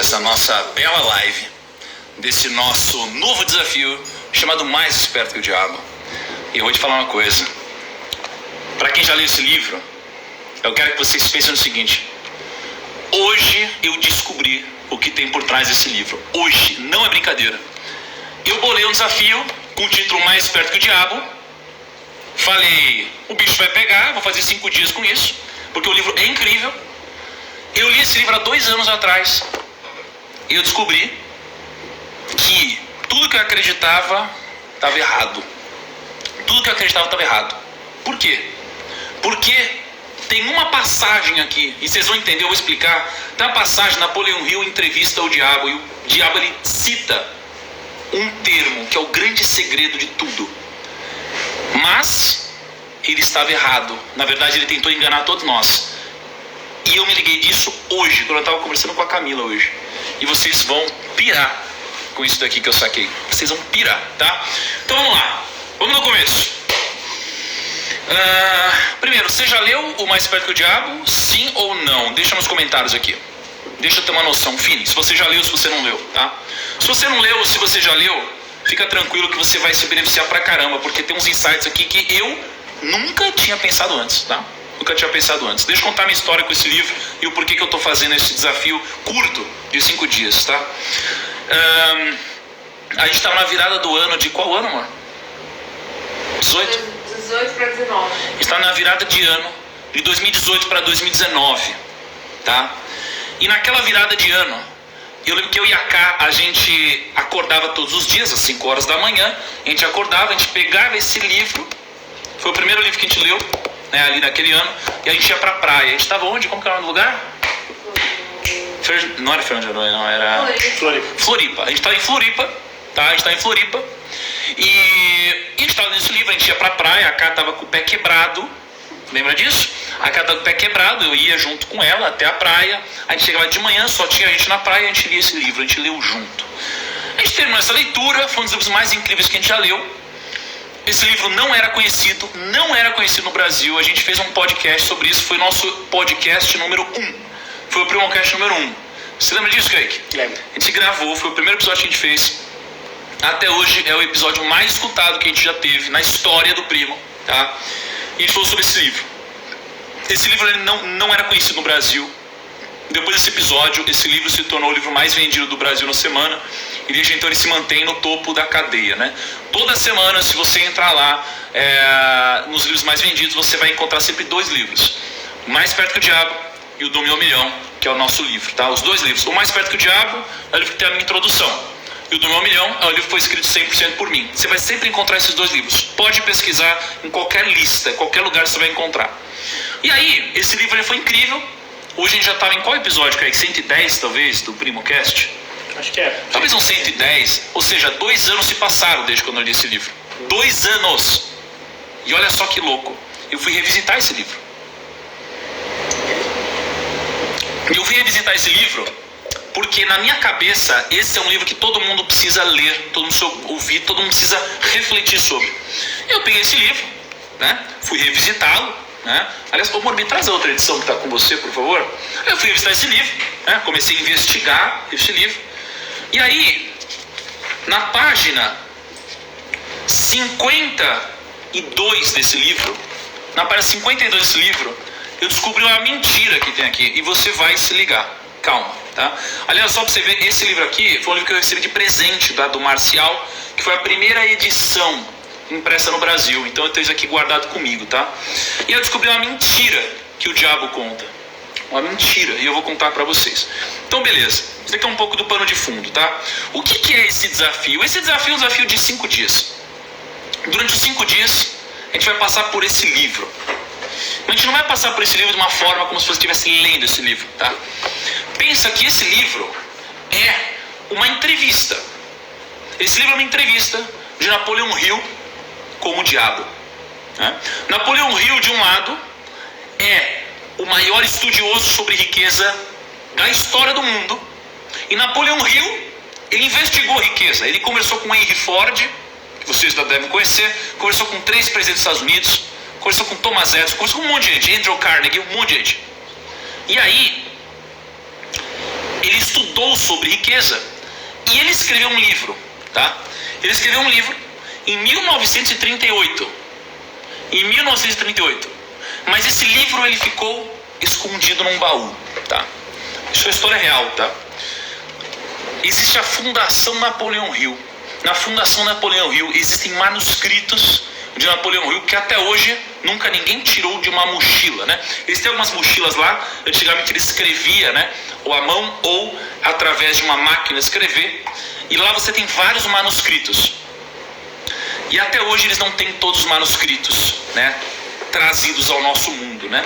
dessa nossa bela live, desse nosso novo desafio chamado Mais Esperto que o Diabo. E eu vou te falar uma coisa. Para quem já leu esse livro, eu quero que vocês pensem no seguinte: hoje eu descobri o que tem por trás desse livro. Hoje, não é brincadeira. Eu bolei um desafio com o título Mais Esperto que o Diabo. Falei, o bicho vai pegar, vou fazer 5 dias com isso, porque o livro é incrível. Eu li esse livro há 2 anos atrás e eu descobri que tudo que eu acreditava estava errado. Tudo que eu acreditava estava errado. Por quê? Porque tem uma passagem aqui, e vocês vão entender, eu vou explicar. Tem uma passagem, Napoleão Hill entrevista o diabo, e o diabo ele cita um termo que é o grande segredo de tudo. Mas ele estava errado. Na verdade, ele tentou enganar todos nós. E eu me liguei disso hoje, quando eu estava conversando com a Camila hoje. E vocês vão pirar com isso daqui que eu saquei. Vocês vão pirar, tá? Então vamos lá. Vamos no começo. Primeiro, você já leu O Mais Esperto que o Diabo? Sim ou não? Deixa nos comentários aqui. Deixa eu ter uma noção, Fini, se você já leu, se você não leu, tá? Se você não leu, se você já leu, fica tranquilo que você vai se beneficiar pra caramba, porque tem uns insights aqui que eu nunca tinha pensado antes, tá? Nunca tinha pensado antes. Deixa eu contar minha história com esse livro e o porquê que eu tô fazendo esse desafio curto de 5 dias, tá? A gente tá na virada do ano de qual ano, amor? 18? 18 para 19. Está na virada de ano de 2018 para 2019, tá? E naquela virada de ano, eu lembro que eu e a Ká, a gente acordava todos os dias, às 5 horas da manhã, a gente acordava, a gente pegava esse livro, foi o primeiro livro que a gente leu, né, ali naquele ano, e a gente ia pra praia. A gente estava onde? Como que era o nome do lugar? Não era Fernando de Noronha, não, era Floripa. A gente estava em Floripa, tá? A gente estava em Floripa, e a gente estava nesse livro, a gente ia pra praia, a Ká estava com o pé quebrado, lembra disso? A Ká estava com o pé quebrado, eu ia junto com ela até a praia, a gente chegava de manhã, só tinha a gente na praia, a gente lia esse livro, a gente leu junto. A gente terminou essa leitura, foi um dos livros mais incríveis que a gente já leu. Esse livro não era conhecido no Brasil. A gente fez um podcast sobre isso, foi nosso podcast número 1. Foi o Primocast número 1. Você lembra disso, Kaique? Lembro. A gente gravou, foi o primeiro episódio que a gente fez. Até hoje é o episódio mais escutado que a gente já teve na história do Primo, tá? E a gente falou sobre esse livro. Esse livro ele não era conhecido no Brasil. Depois desse episódio, esse livro se tornou o livro mais vendido do Brasil na semana. E desde então ele se mantém no topo da cadeia, né? Toda semana, se você entrar lá nos livros mais vendidos, você vai encontrar sempre 2 livros: O Mais Esperto que o Diabo e o Do Meu Milhão, que é o nosso livro, tá? Os 2 livros. O Mais Esperto que o Diabo é o livro que tem a minha introdução, e o Do Meu Milhão é o livro que foi escrito 100% por mim. Você vai sempre encontrar esses 2 livros. Pode pesquisar em qualquer lista, em qualquer lugar você vai encontrar. E aí, esse livro ele foi incrível. Hoje a gente já estava em qual episódio, Kaique? 110, talvez, do Primocast? Acho que é. Talvez uns 110. Ou seja, 2 anos se passaram desde quando eu li esse livro. 2 anos! E olha só que louco. Eu fui revisitar esse livro. Eu fui revisitar esse livro porque na minha cabeça esse é um livro que todo mundo precisa ler, todo mundo precisa ouvir, todo mundo precisa refletir sobre. Eu peguei esse livro, né? Fui revisitá-lo, né? Aliás, ô Morbi, traz a outra edição que está com você, por favor. Eu fui revisitar esse livro, né? Comecei a investigar esse livro. E aí, na página 52 desse livro, na página 52 desse livro, eu descobri uma mentira que tem aqui. E você vai se ligar. Calma, tá? Aliás, só pra você ver, esse livro aqui foi um livro que eu recebi de presente do Marcial, que foi a primeira edição impressa no Brasil. Então eu tenho isso aqui guardado comigo, tá? E eu descobri uma mentira que o diabo conta. Uma mentira, e eu vou contar pra vocês. Então beleza, isso aqui é um pouco do pano de fundo, tá? O que é esse desafio? Esse desafio é um desafio de 5 dias. Durante os 5 dias, a gente vai passar por esse livro. A gente não vai passar por esse livro de uma forma como se você estivesse lendo esse livro, tá? Pensa que esse livro é uma entrevista. Esse livro é uma entrevista de Napoleão Hill com o diabo, né? Napoleão Hill, de um lado, é o maior estudioso sobre riqueza da história do mundo. E Napoleão Hill, ele investigou riqueza. Ele conversou com Henry Ford, que vocês já devem conhecer, conversou com 3 presidentes dos Estados Unidos, conversou com Thomas Edison, conversou com um monte de gente, Andrew Carnegie, um monte de gente. E aí, ele estudou sobre riqueza e ele escreveu um livro, tá? Ele escreveu um livro em 1938. Em 1938. Mas esse livro ele ficou escondido num baú, tá? Isso é história real, tá? Existe a Fundação Napoleão Hill. Na Fundação Napoleão Hill existem manuscritos de Napoleão Hill que até hoje nunca ninguém tirou de uma mochila, né? Eles têm algumas mochilas lá, antigamente ele escrevia, né? Ou à mão ou através de uma máquina escrever. E lá você tem vários manuscritos. E até hoje eles não têm todos os manuscritos, né? Trazidos ao nosso mundo, né?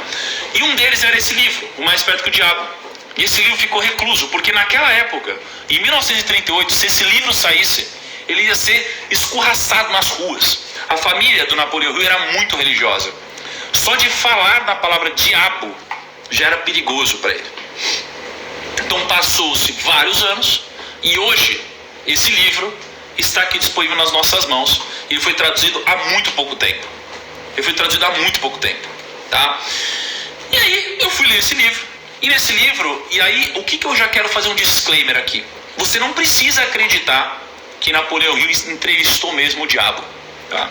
E um deles era esse livro, O Mais Esperto que o Diabo. E esse livro ficou recluso, porque naquela época, em 1938, se esse livro saísse, ele ia ser escorraçado nas ruas. A família do Napoleão Hill era muito religiosa. Só de falar na palavra diabo já era perigoso para ele. Então passou-se vários anos e hoje esse livro está aqui disponível nas nossas mãos. Ele foi traduzido há muito pouco tempo. Tá? E aí eu fui ler esse livro. E nesse livro, e aí o que eu já quero fazer um disclaimer aqui. Você não precisa acreditar que Napoleão Hill entrevistou mesmo o diabo, tá?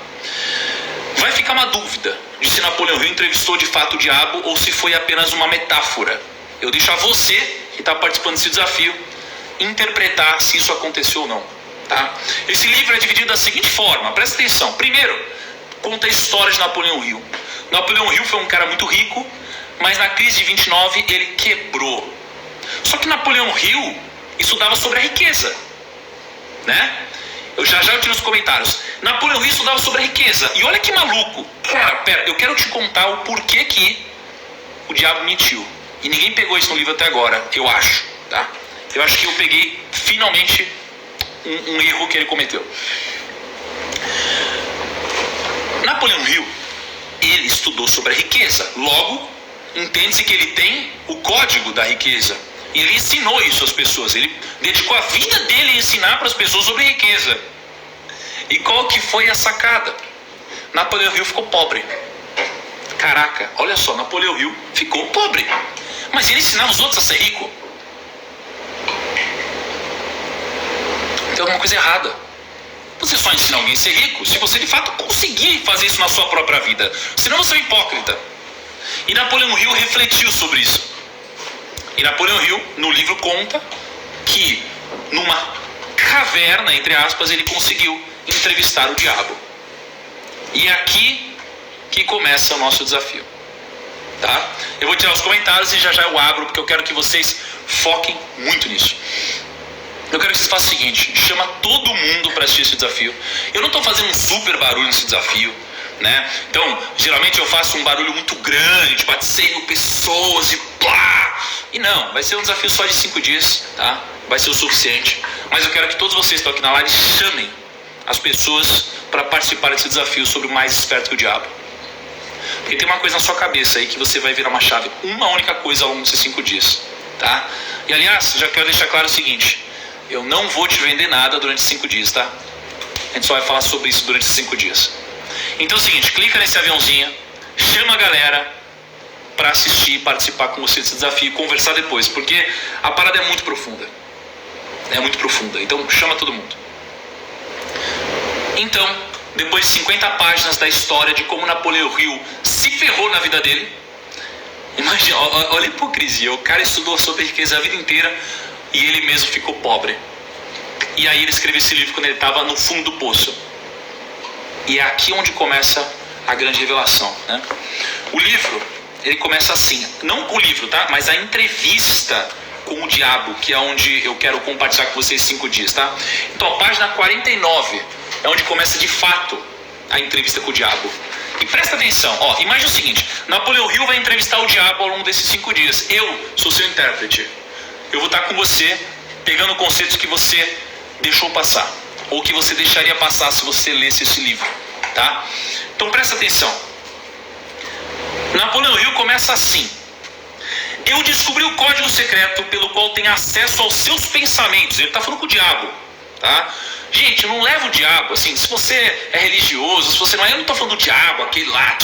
Vai ficar uma dúvida de se Napoleão Hill entrevistou de fato o diabo ou se foi apenas uma metáfora. Eu deixo a você que está participando desse desafio interpretar se isso aconteceu ou não, tá? Esse livro é dividido da seguinte forma, presta atenção. Primeiro, conta a história de Napoleão Hill. Napoleão Hill foi um cara muito rico, mas na crise de 29 ele quebrou. Só que Napoleão Hill estudava sobre a riqueza, né? Eu já tiro os comentários. Napoleão Hill estudava sobre a riqueza. E olha que maluco. Cara, pera, eu quero te contar o porquê que o diabo mentiu. E ninguém pegou isso no livro até agora, eu acho, tá? Eu acho que eu peguei finalmente um erro que ele cometeu. Napoleão Hill, ele estudou sobre a riqueza. Logo, entende-se que ele tem o código da riqueza. E ele ensinou isso às pessoas. Ele dedicou a vida dele a ensinar para as pessoas sobre riqueza. E qual que foi a sacada? Napoleão Hill ficou pobre. Caraca, olha só, Napoleão Hill ficou pobre. Mas ele ensinava os outros a ser rico. Tem alguma coisa errada. Você só ensina alguém a ser rico se você de fato conseguir fazer isso na sua própria vida. Senão você é um hipócrita. E Napoleão Hill refletiu sobre isso. E Napoleão Hill, no livro, conta que numa caverna, entre aspas, ele conseguiu entrevistar o diabo. E é aqui que começa o nosso desafio, tá? Eu vou tirar os comentários e já eu abro, porque eu quero que vocês foquem muito nisso. Eu quero que vocês façam o seguinte: chama todo mundo para assistir esse desafio. Eu não estou fazendo um super barulho nesse desafio, né? Então, geralmente eu faço um barulho muito grande, tipo, 100 mil pessoas e plá. E não, vai ser um desafio só de 5 dias, tá? Vai ser o suficiente. Mas eu quero que todos vocês que estão aqui na live chamem as pessoas para participar desse desafio sobre o mais esperto que o diabo. Porque tem uma coisa na sua cabeça aí que você vai virar uma chave. Uma única coisa ao longo desses 5 dias, tá? E aliás, já quero deixar claro o seguinte: eu não vou te vender nada durante 5 dias, tá? A gente só vai falar sobre isso durante esses 5 dias. Então é o seguinte, clica nesse aviãozinho, chama a galera para assistir, participar com você desse desafio e conversar depois, porque a parada é muito profunda. É muito profunda, então chama todo mundo. Então, depois de 50 páginas da história de como Napoleão Hill se ferrou na vida dele, imagina, olha a hipocrisia, o cara estudou sobre riqueza a vida inteira e ele mesmo ficou pobre. E aí ele escreveu esse livro quando ele estava no fundo do poço. E é aqui onde começa a grande revelação, né? O livro, ele começa assim, não o livro, tá? Mas a entrevista com o diabo, que é onde eu quero compartilhar com vocês 5 dias, tá? Então a página 49 é onde começa de fato a entrevista com o diabo. E presta atenção, ó, imagina o seguinte: Napoleão Hill vai entrevistar o diabo ao longo desses 5 dias. Eu sou seu intérprete. Eu vou estar com você, pegando conceitos que você deixou passar, ou que você deixaria passar se você lesse esse livro, tá? Então presta atenção. Napoleão Hill começa assim: eu descobri o código secreto pelo qual tenho acesso aos seus pensamentos. Ele está falando com o diabo, tá? Gente, não leva o diabo, assim, se você é religioso, se você não é, eu não estou falando do diabo, aquele lá,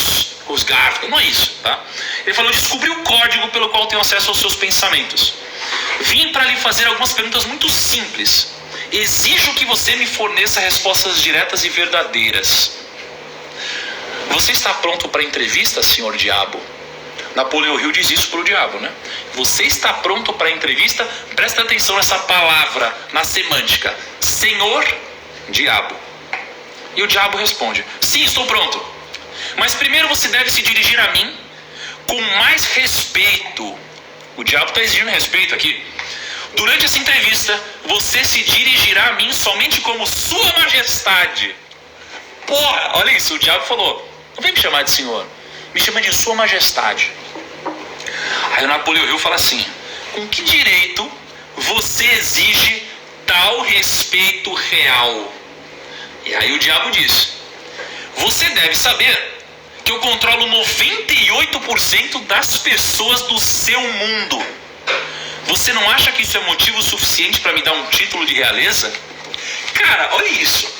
os garfos, não é isso, tá? Ele falou: eu descobri o código pelo qual tenho acesso aos seus pensamentos. Vim para lhe fazer algumas perguntas muito simples. Exijo que você me forneça respostas diretas e verdadeiras. Você está pronto para a entrevista, senhor diabo? Napoleão Hill diz isso para o diabo, né? Você está pronto para a entrevista? Presta atenção nessa palavra, na semântica. Senhor diabo. E o diabo responde: sim, estou pronto. Mas primeiro você deve se dirigir a mim com mais respeito. O diabo está exigindo respeito aqui. Durante essa entrevista, você se dirigirá a mim somente como sua majestade. Porra, olha isso, o diabo falou: não vem me chamar de senhor, me chama de sua majestade. Aí o Napoleão Hill fala assim: com que direito você exige tal respeito real? E aí o diabo diz: você deve saber que eu controlo 98% das pessoas do seu mundo. Você não acha que isso é motivo suficiente para me dar um título de realeza? Cara, olha isso.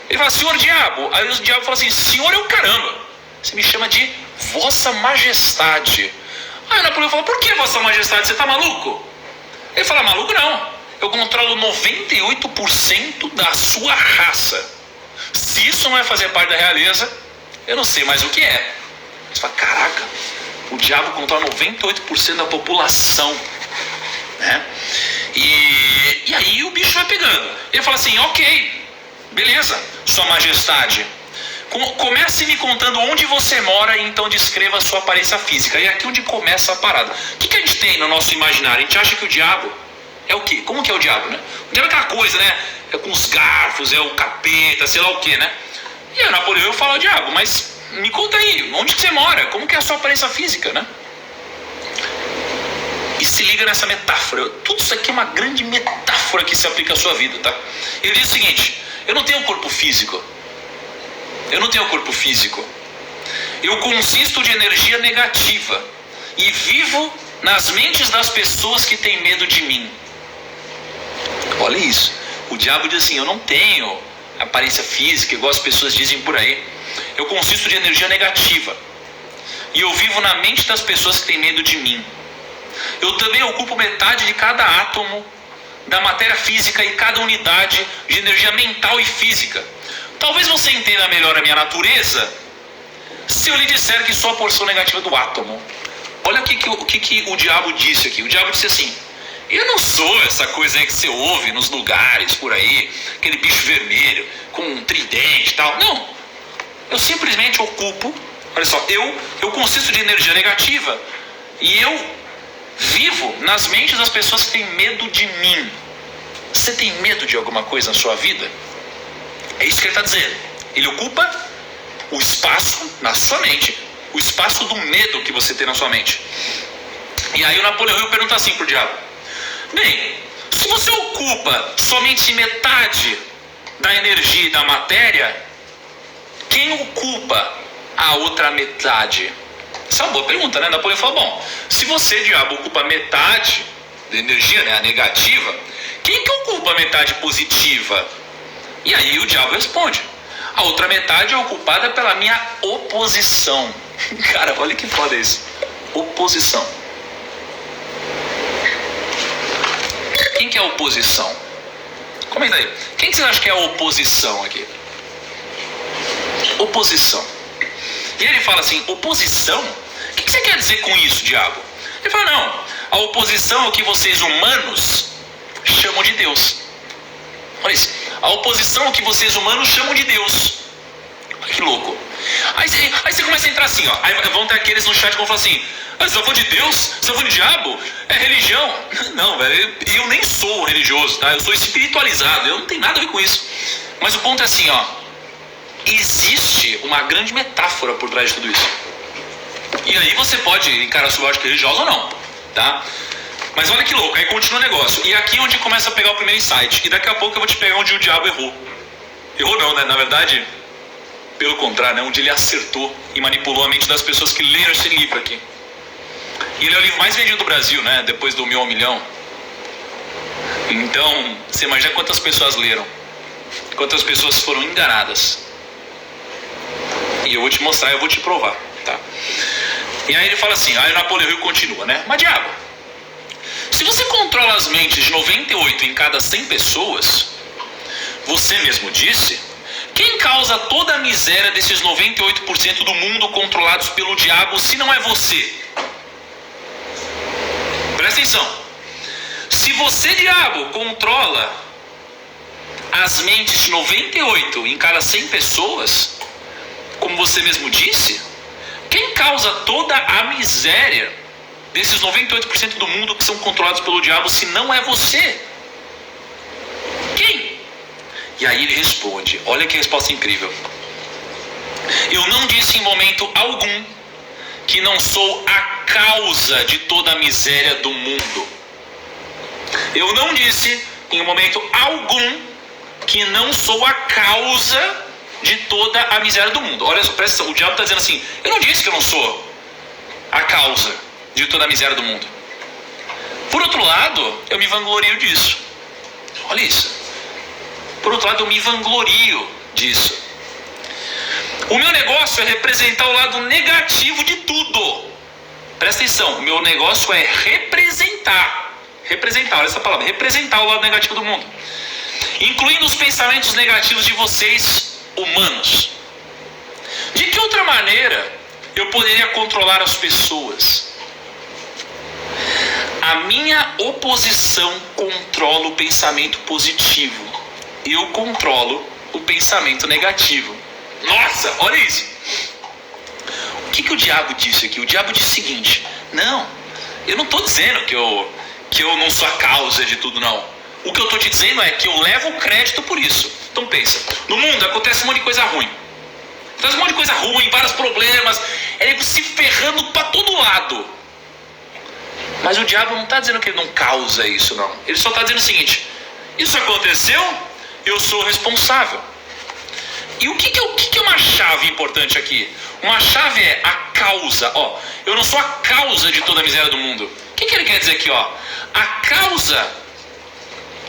Ele fala: senhor diabo. Aí o diabo fala assim: senhor é o caramba, você me chama de vossa majestade. Aí o Napoleão fala: por que vossa majestade? Você tá maluco? Ele fala: maluco não, eu controlo 98% da sua raça. Se isso não é fazer parte da realeza, eu não sei mais o que é. Você fala: caraca, o diabo controla 98% da população, né? E aí o bicho vai pegando. Ele fala assim: ok, beleza, sua majestade, comece me contando onde você mora e então descreva a sua aparência física. E é aqui onde começa a parada. O que a gente tem no nosso imaginário? A gente acha que o diabo é o quê? Como que é o diabo, né? O diabo é aquela coisa, né? É com os garfos, é o capeta, sei lá o quê, né? E aí o Napoleão fala: o diabo, mas me conta aí, onde que você mora? Como que é a sua aparência física, né? E se liga nessa metáfora. Tudo isso aqui é uma grande metáfora que se aplica à sua vida, tá? Ele diz o seguinte: eu não tenho um corpo físico. Eu não tenho um corpo físico. Eu consisto de energia negativa e vivo nas mentes das pessoas que têm medo de mim. Olha isso. O diabo diz assim: eu não tenho aparência física, igual as pessoas dizem por aí. Eu consisto de energia negativa e eu vivo na mente das pessoas que têm medo de mim. Eu também ocupo metade de cada átomo da matéria física e cada unidade de energia mental e física. Talvez você entenda melhor a minha natureza se eu lhe disser que sou a porção negativa do átomo. Olha o que o diabo disse aqui. O diabo disse assim: eu não sou essa coisa aí que você ouve nos lugares por aí, aquele bicho vermelho com um tridente e tal. Não, eu simplesmente ocupo, olha só, eu consisto de energia negativa e eu vivo nas mentes das pessoas que têm medo de mim. Você tem medo de alguma coisa na sua vida? É isso que ele está dizendo. Ele ocupa o espaço na sua mente, o espaço do medo que você tem na sua mente. E aí o Napoleão Hill pergunta assim pro diabo: bem, se você ocupa somente metade da energia e da matéria, quem ocupa a outra metade? Essa é uma boa pergunta, né? Napoleão fala: bom, se você, diabo, ocupa metade da energia, né, a negativa, quem que ocupa a metade positiva? E aí o diabo responde: a outra metade é ocupada pela minha oposição. Cara, olha que foda isso. Oposição. Quem que é a oposição? Comenta aí. Quem que você acha que é a oposição aqui? Oposição. E ele fala assim: oposição? O que você quer dizer com isso, diabo? Ele fala: não, a oposição é o que vocês humanos chamam de Deus. Olha isso. A oposição é o que vocês humanos chamam de Deus. Olha que louco. Aí você começa a entrar assim, ó. Aí vão ter aqueles no chat que vão falar assim: ah, você tá falando de Deus? Você tá falando de diabo? É religião? Não, velho, eu nem sou religioso, tá? Eu sou espiritualizado, eu não tenho nada a ver com isso. Mas o ponto é assim, ó. Existe uma grande metáfora por trás de tudo isso. E aí você pode encarar a sua ótica religiosa ou não, tá? Mas olha que louco, aí continua o negócio. E aqui é onde começa a pegar o primeiro insight. E daqui a pouco eu vou te pegar onde o diabo errou. Errou não, né? Na verdade, pelo contrário, né? Onde ele acertou e manipulou a mente das pessoas que leram esse livro aqui. E ele é o livro mais vendido do Brasil, né? Depois do 1.000 ao milhão. Então, você imagina quantas pessoas leram. Quantas pessoas foram enganadas. E eu vou te mostrar, eu vou te provar, tá? E aí ele fala assim, aí o Napoleão Hill continua, né? Mas diabo, se você controla as mentes de 98 em cada 100 pessoas, você mesmo disse, quem causa toda a miséria desses 98% do mundo controlados pelo diabo, se não é você? Presta atenção. Se você, diabo, controla as mentes de 98 em cada 100 pessoas, como você mesmo disse, quem causa toda a miséria desses 98% do mundo que são controlados pelo diabo, se não é você? Quem? E aí ele responde, olha que resposta incrível. Eu não disse em momento algum que não sou a causa de toda a miséria do mundo. Eu não disse em momento algum que não sou a causa de toda a miséria do mundo. Olha só, presta atenção, o diabo está dizendo assim, eu não disse que eu não sou a causa de toda a miséria do mundo. Por outro lado, eu me vanglorio disso. Olha isso. Por outro lado, eu me vanglorio disso. O meu negócio é representar o lado negativo de tudo. Presta atenção, o meu negócio é representar, olha essa palavra, representar o lado negativo do mundo, incluindo os pensamentos negativos de vocês, humanos. De que outra maneira eu poderia controlar as pessoas? A minha oposição controla o pensamento positivo. Eu controlo o pensamento negativo. Nossa, olha isso. O que o diabo disse aqui? O diabo disse o seguinte: não, eu não estou dizendo que eu não sou a causa de tudo, não. O que eu estou te dizendo é que eu levo o crédito por isso. Então pensa, no mundo acontece um monte de coisa ruim. Acontece um monte de coisa ruim, vários problemas, ele se ferrando para todo lado. Mas o diabo não está dizendo que ele não causa isso, não. Ele só está dizendo o seguinte: isso aconteceu, eu sou responsável. E o que é uma chave importante aqui? Uma chave é a causa. Ó, eu não sou a causa de toda a miséria do mundo. O que ele quer dizer aqui? Ó? A causa.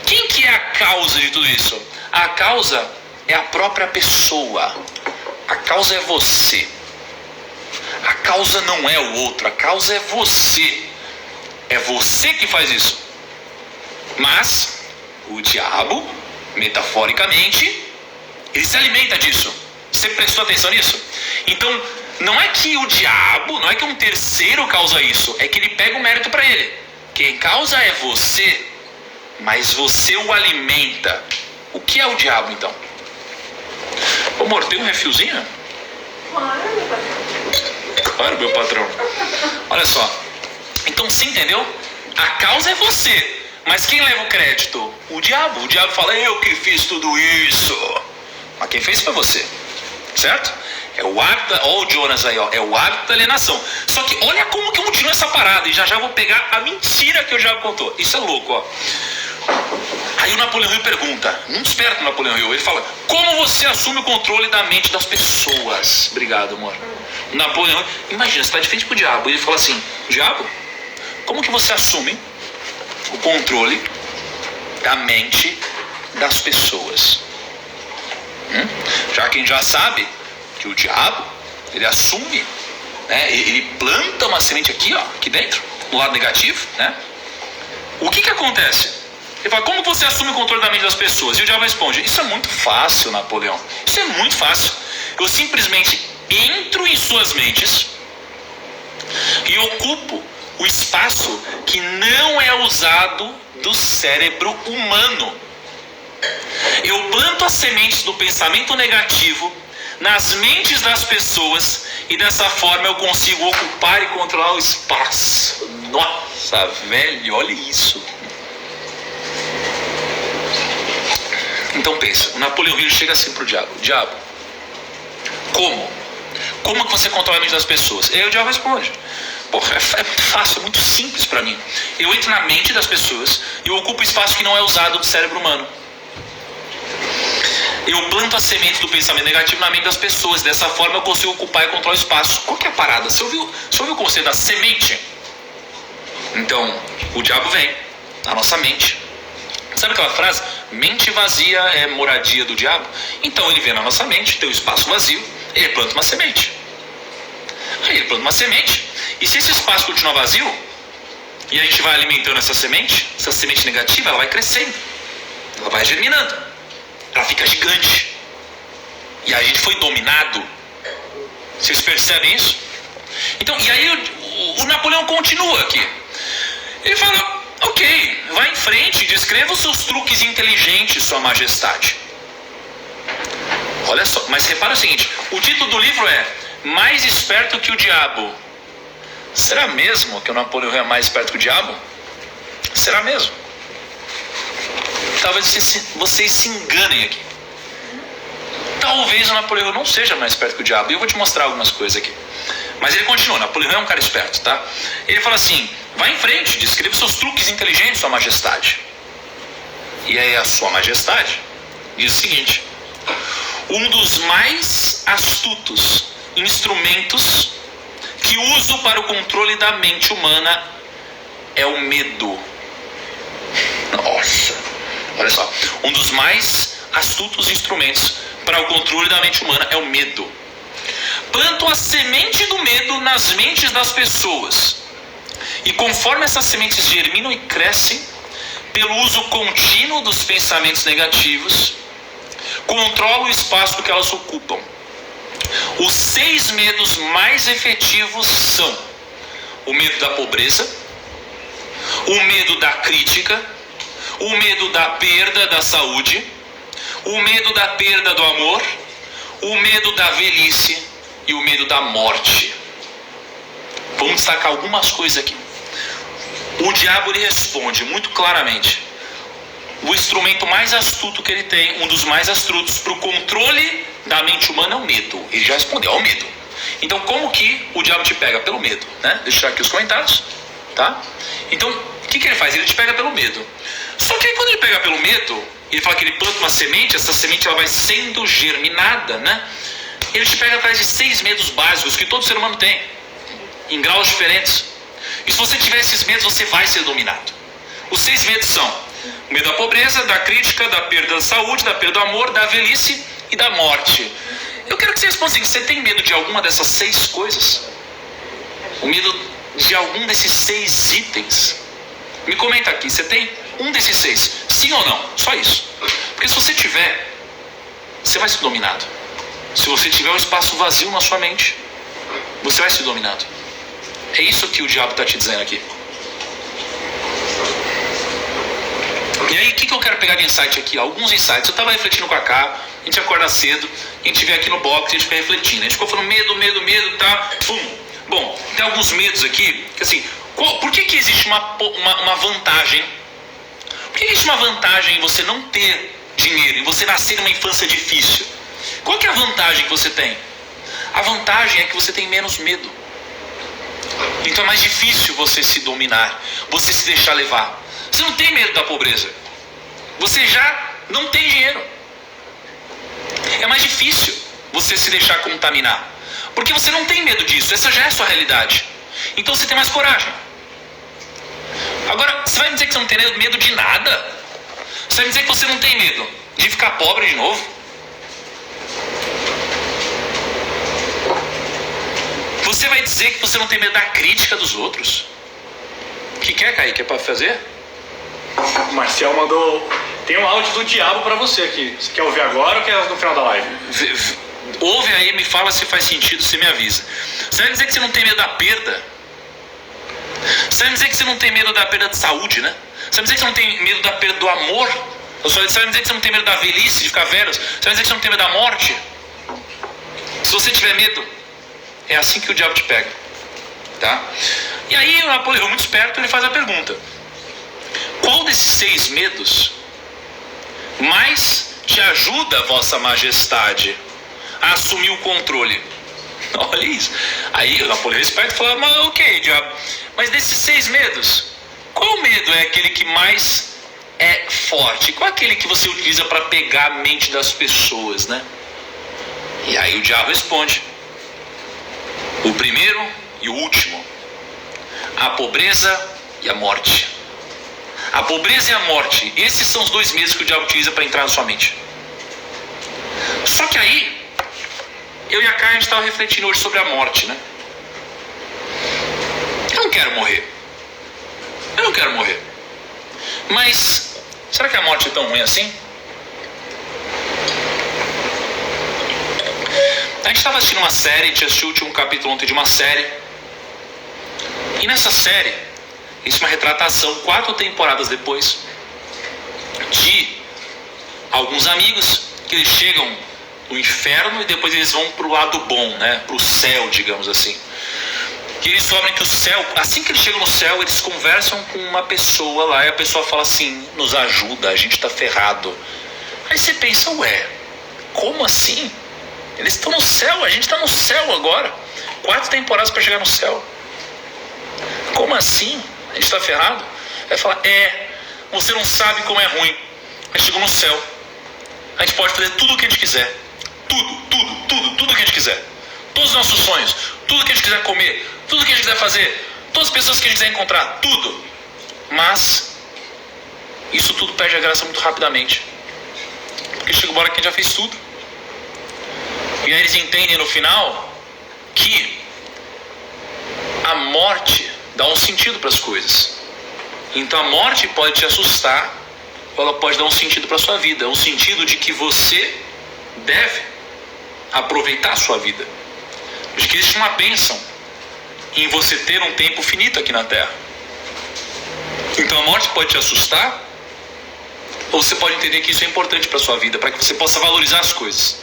Quem que é a causa de tudo isso? A causa é a própria pessoa. A causa é você. A causa não é o outro. A causa é você. É você que faz isso. Mas o diabo, metaforicamente, ele se alimenta disso. Você prestou atenção nisso? Então, não é que o diabo, não é que um terceiro causa isso, é que ele pega o mérito para ele. Quem causa é você, mas você o alimenta. O que é o diabo, então? Ô, amor, tem um refilzinho? Claro, meu patrão. Olha só. Então, você entendeu? A causa é você, mas quem leva o crédito? O diabo. O diabo fala, eu que fiz tudo isso. Mas quem fez foi você, certo? É o hábito, ó o Jonas aí, ó, é o hábito da alienação. Só que olha como que continua essa parada, e já vou pegar a mentira que o diabo contou. Isso é louco, ó. Aí o Napoleão Hill pergunta, muito esperto o Napoleão Hill, ele fala, como você assume o controle da mente das pessoas? Obrigado, amor. O Napoleão, imagina, você está de frente pro diabo, e ele fala assim, diabo, como que você assume o controle da mente das pessoas? Já quem já sabe que o diabo, ele assume, né, ele planta uma semente aqui, ó, aqui dentro, no lado negativo, né? O que acontece? Ele fala, como você assume o controle da mente das pessoas? E o diabo responde, isso é muito fácil, Napoleão, isso é muito fácil. Eu simplesmente entro em suas mentes e ocupo o espaço que não é usado do cérebro humano. Eu planto as sementes do pensamento negativo nas mentes das pessoas e dessa forma eu consigo ocupar e controlar o espaço. Nossa, velho, olha isso. Então pensa, o Napoleão Hill chega assim pro diabo, diabo, como? Como que você controla a mente das pessoas? E aí o diabo responde, porra, é fácil, é muito simples para mim. Eu entro na mente das pessoas e eu ocupo o espaço que não é usado do cérebro humano. Eu planto a semente do pensamento negativo na mente das pessoas. Dessa forma eu consigo ocupar e controlar o espaço. Qual que é a parada? Você ouviu o conceito da semente? Então, o diabo vem na nossa mente. Sabe aquela frase? Mente vazia é moradia do diabo? Então ele vem na nossa mente, tem um espaço vazio, ele planta uma semente. Aí ele planta uma semente, e se esse espaço continuar vazio, E a gente vai alimentando essa semente negativa, ela vai crescendo, ela vai germinando, ela fica gigante. E a gente foi dominado. Vocês percebem isso? Então, e aí o Napoleão continua aqui. Ele fala, ok, vai em frente, descreva os seus truques inteligentes, Sua Majestade. Olha só, mas repara o seguinte, o título do livro é Mais Esperto que o Diabo. Será mesmo que o Napoleão é mais esperto que o diabo? Será mesmo? Talvez vocês se enganem aqui. Talvez o Napoleão não seja mais esperto que o diabo. E eu vou te mostrar algumas coisas aqui. Mas ele continua, Napoleão é um cara esperto, tá? Ele fala assim, vai em frente, descreva seus truques inteligentes, Sua Majestade. E aí a Sua Majestade diz o seguinte, um dos mais astutos instrumentos que uso para o controle da mente humana é o medo. Nossa, olha só. Um dos mais astutos instrumentos para o controle da mente humana é o medo. Planto a semente do medo nas mentes das pessoas. E conforme essas sementes germinam e crescem, pelo uso contínuo dos pensamentos negativos, controlo o espaço que elas ocupam. Os 6 medos mais efetivos são o medo da pobreza, o medo da crítica, o medo da perda da saúde, o medo da perda do amor, o medo da velhice e o medo da morte. Vamos destacar algumas coisas aqui. O diabo ele responde muito claramente. O instrumento mais astuto que ele tem, um dos mais astutos para o controle da mente humana é o medo. Ele já respondeu, é o medo. Então como que o diabo te pega? Pelo medo, né? Deixa eu aqui os comentários, tá? Então, o que ele faz? Ele te pega pelo medo. Só que aí, quando ele pega pelo medo, ele fala que ele planta uma semente, essa semente ela vai sendo germinada, né? Ele te pega atrás de 6 medos básicos que todo ser humano tem, em graus diferentes. E se você tiver esses medos, você vai ser dominado. Os 6 medos são o medo da pobreza, da crítica, da perda da saúde, da perda do amor, da velhice e da morte. Eu quero que você responda assim, você tem medo de alguma dessas 6 coisas? O medo de algum desses 6 itens? Me comenta aqui, você tem um desses 6? Sim ou não? Só isso. Porque se você tiver, você vai ser dominado. Se você tiver um espaço vazio na sua mente, você vai ser dominado. É isso que o diabo está te dizendo aqui. E aí, o que eu quero pegar de insight aqui? Alguns insights. Eu estava refletindo com a Cá, a gente acorda cedo, a gente vem aqui no box, a gente fica refletindo. A gente ficou falando medo, tá? Pum. Bom, tem alguns medos aqui, que assim, por que existe uma vantagem? Por que existe uma vantagem em você não ter dinheiro, em você nascer numa infância difícil? Qual que é a vantagem que você tem? A vantagem é que você tem menos medo. Então é mais difícil você se dominar, você se deixar levar. Você não tem medo da pobreza. Você já não tem dinheiro. É mais difícil você se deixar contaminar. Porque você não tem medo disso. Essa já é a sua realidade. Então você tem mais coragem. Agora, você vai me dizer que você não tem medo de nada? Você vai me dizer que você não tem medo de ficar pobre de novo? Você vai dizer que você não tem medo da crítica dos outros? O que quer, Kaique? É pra fazer? O Marcel mandou... Tem um áudio do diabo pra você aqui. Você quer ouvir agora ou quer no final da live? Ouve aí, me fala se faz sentido, você me avisa. Você vai dizer que você não tem medo da perda? Você vai dizer que você não tem medo da perda de saúde, né? Você vai dizer que você não tem medo da perda do amor? Você vai dizer que você não tem medo da velhice, de ficar velho? Você vai dizer que você não tem medo da morte? Se você tiver medo, é assim que o diabo te pega, tá? E aí o Napoleão, muito esperto, ele faz a pergunta: qual desses 6 medos mais te ajuda, Vossa Majestade, a assumir o controle? Olha isso. Aí o Napoleão esperto falou, mas ok, diabo, mas desses 6 medos, qual medo é aquele que mais é forte? Qual é aquele que você utiliza para pegar a mente das pessoas, né? E aí o diabo responde: o primeiro e o último, a pobreza e a morte. A pobreza e a morte, esses são os 2 medos que o diabo utiliza para entrar na sua mente. Só que aí, eu e a Kai, a gente estava refletindo hoje sobre a morte, né? Eu não quero morrer. Eu não quero morrer. Mas será que a morte é tão ruim assim? A gente estava assistindo uma série, a gente assistiu o último capítulo ontem de uma série. E nessa série, isso é uma retratação 4 temporadas depois, de alguns amigos que eles chegam no inferno e depois eles vão para o lado bom, né? Para o céu, digamos assim. E eles descobrem que o céu, assim que eles chegam no céu, eles conversam com uma pessoa lá e a pessoa fala assim: nos ajuda, a gente está ferrado. Aí você pensa, ué, como assim? Eles estão no céu, a gente está no céu agora. 4 temporadas para chegar no céu. Como assim? A gente está ferrado? Aí fala, você não sabe como é ruim. A gente chegou no céu. A gente pode fazer tudo o que a gente quiser. Tudo que a gente quiser. Todos os nossos sonhos, tudo que a gente quiser comer, tudo que a gente quiser fazer, todas as pessoas que a gente quiser encontrar, tudo. Mas isso tudo perde a graça muito rapidamente. Porque chega uma hora que a gente já fez tudo. E aí eles entendem no final que a morte dá um sentido para as coisas. Então a morte pode te assustar, ou ela pode dar um sentido para a sua vida. Um sentido de que você deve aproveitar a sua vida. De que existe uma bênção em você ter um tempo finito aqui na Terra. Então a morte pode te assustar, ou você pode entender que isso é importante para a sua vida, para que você possa valorizar as coisas.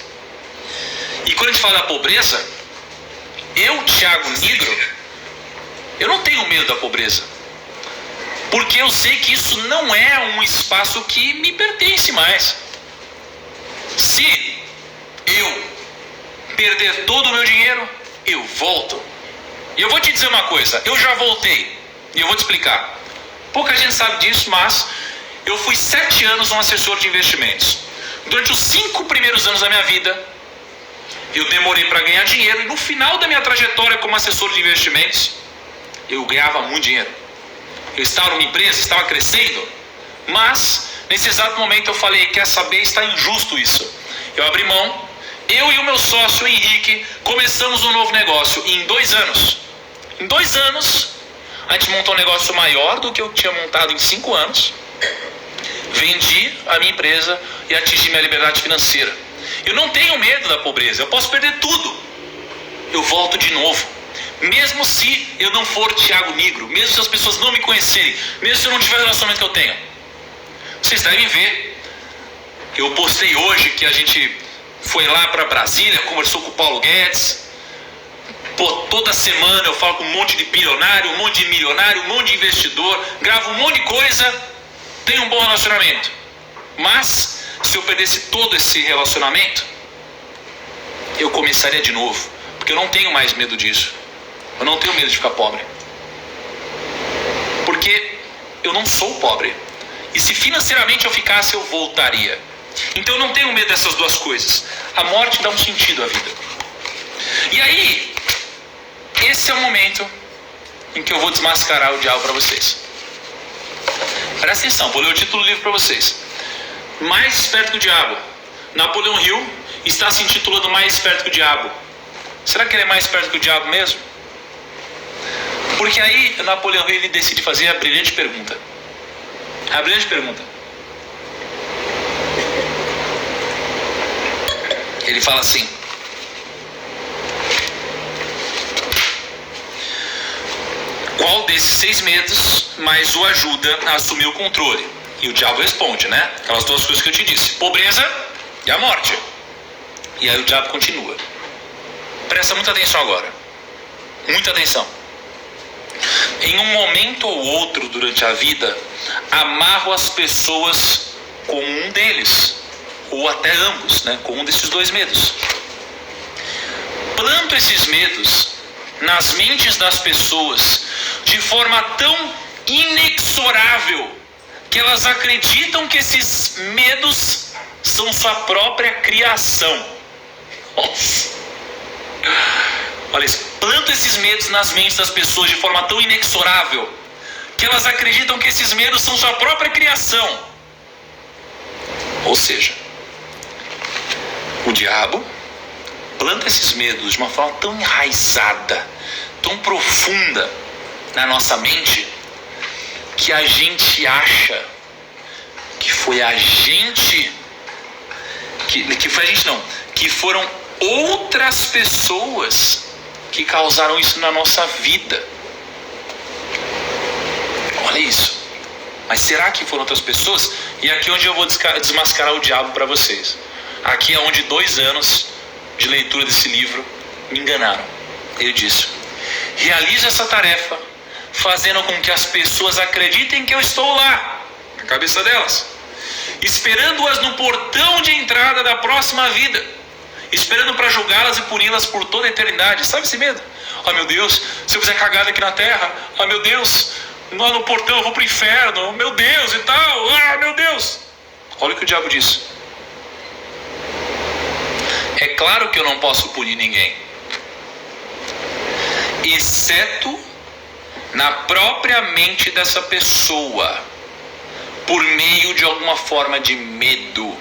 E quando a gente fala da pobreza, eu, Thiago Nigro, eu não tenho medo da pobreza. Porque eu sei que isso não é um espaço que me pertence mais. Se eu perder todo o meu dinheiro, eu volto. E eu vou te dizer uma coisa, eu já voltei. E eu vou te explicar. Pouca gente sabe disso, mas eu fui 7 anos um assessor de investimentos. Durante os 5 primeiros anos da minha vida, eu demorei para ganhar dinheiro. E no final da minha trajetória como assessor de investimentos, eu ganhava muito dinheiro. Eu estava numa empresa, estava crescendo. Mas, nesse exato momento eu falei, quer saber, está injusto isso. Eu abri mão. Eu e o meu sócio, Henrique, começamos um novo negócio em 2 anos. Em 2 anos, a gente montou um negócio maior do que eu tinha montado em 5 anos. Vendi a minha empresa e atingi minha liberdade financeira. Eu não tenho medo da pobreza, eu posso perder tudo. Eu volto de novo. Mesmo se eu não for Thiago Nigro, mesmo se as pessoas não me conhecerem, mesmo se eu não tiver o relacionamento que eu tenho. Vocês devem ver. Eu postei hoje que a gente foi lá para Brasília, conversou com o Paulo Guedes. Pô, toda semana eu falo com um monte de bilionário, um monte de milionário, um monte de investidor, gravo um monte de coisa, tenho um bom relacionamento. Mas, se eu perdesse todo esse relacionamento, eu começaria de novo. Porque eu não tenho mais medo disso. Eu não tenho medo de ficar pobre. Porque eu não sou pobre. E se financeiramente eu ficasse, eu voltaria. Então eu não tenho medo dessas duas coisas. A morte dá um sentido à vida. E aí, esse é o momento em que eu vou desmascarar o diabo para vocês. Presta atenção, vou ler o título do livro para vocês. Mais Esperto que o Diabo. Napoleão Hill está se intitulando Mais Esperto que o Diabo. Será que ele é mais esperto que o diabo mesmo? Porque aí Napoleão Hill ele decide fazer a brilhante pergunta. A brilhante pergunta. Ele fala assim: qual desses 6 medos mais o ajuda a assumir o controle? E o diabo responde, né? Aquelas 2 coisas que eu te disse: pobreza e a morte. E aí o diabo continua. Presta muita atenção agora. Muita atenção. Em um momento ou outro durante a vida, amarro as pessoas com um deles, ou até ambos, né? Com um desses 2 medos. Planto esses medos nas mentes das pessoas de forma tão inexorável que elas acreditam que esses medos são sua própria criação. Nossa. Olha isso. Planta esses medos nas mentes das pessoas de forma tão inexorável que elas acreditam que esses medos são sua própria criação. Ou seja, o diabo planta esses medos de uma forma tão enraizada, tão profunda na nossa mente, que a gente acha que foi a gente, que foi a gente não, que foram outras pessoas que causaram isso na nossa vida. Olha isso. Mas será que foram outras pessoas? E aqui é onde eu vou desmascarar o diabo para vocês. Aqui é onde 2 anos de leitura desse livro me enganaram. Ele disse: realize essa tarefa fazendo com que as pessoas acreditem que eu estou lá, na cabeça delas, esperando-as no portão de entrada da próxima vida, esperando para julgá-las e puni-las por toda a eternidade. Sabe esse medo? Ah, meu Deus, se eu fizer cagada aqui na terra, ah, meu Deus, lá no portão eu vou pro inferno, meu Deus e tal, ah, meu Deus. Olha o que o diabo disse: é claro que eu não posso punir ninguém, exceto na própria mente dessa pessoa, por meio de alguma forma de medo.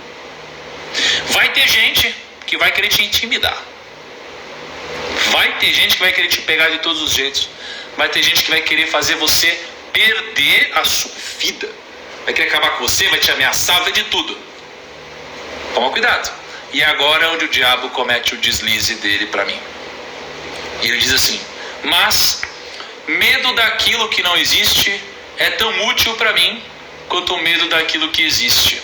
Vai ter gente que vai querer te intimidar, vai ter gente que vai querer te pegar de todos os jeitos, vai ter gente que vai querer fazer você perder a sua vida, vai querer acabar com você, vai te ameaçar, vai de tudo. Toma cuidado. E agora é onde o diabo comete o deslize dele para mim. E ele diz assim: mas medo daquilo que não existe é tão útil para mim quanto o medo daquilo que existe.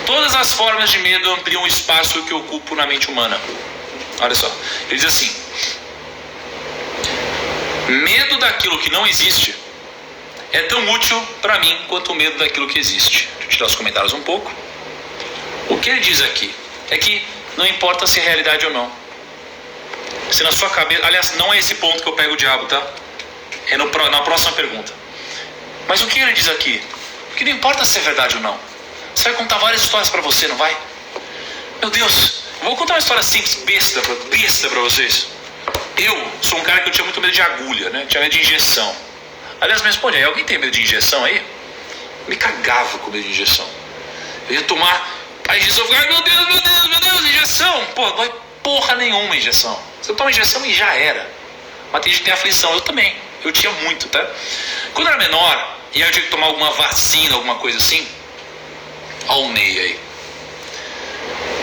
Todas as formas de medo ampliam o espaço que eu ocupo na mente humana. Olha só, ele diz assim: medo daquilo que não existe é tão útil para mim quanto o medo daquilo que existe. Deixa eu tirar os comentários um pouco. O que ele diz aqui é que não importa se é realidade ou não. Se na sua cabeça... Aliás, não é esse ponto que eu pego o diabo, tá? É na próxima pergunta. Mas o que ele diz aqui? Que não importa se é verdade ou não. Você vai contar várias histórias pra você, não vai? Meu Deus, eu vou contar uma história simples, besta pra vocês. Eu sou um cara que eu tinha muito medo de agulha, né? Tinha medo de injeção. Aliás, me responde aí, alguém tem medo de injeção aí? Me cagava com medo de injeção. Eu ia tomar a injeção, eu ficava: meu Deus, injeção. Pô, não é porra nenhuma injeção. Você toma injeção e já era. Mas tem gente que tem aflição, eu também. Eu tinha muito, tá? Quando eu era menor, e aí eu tinha que tomar alguma vacina, alguma coisa assim, olha o Ney aí.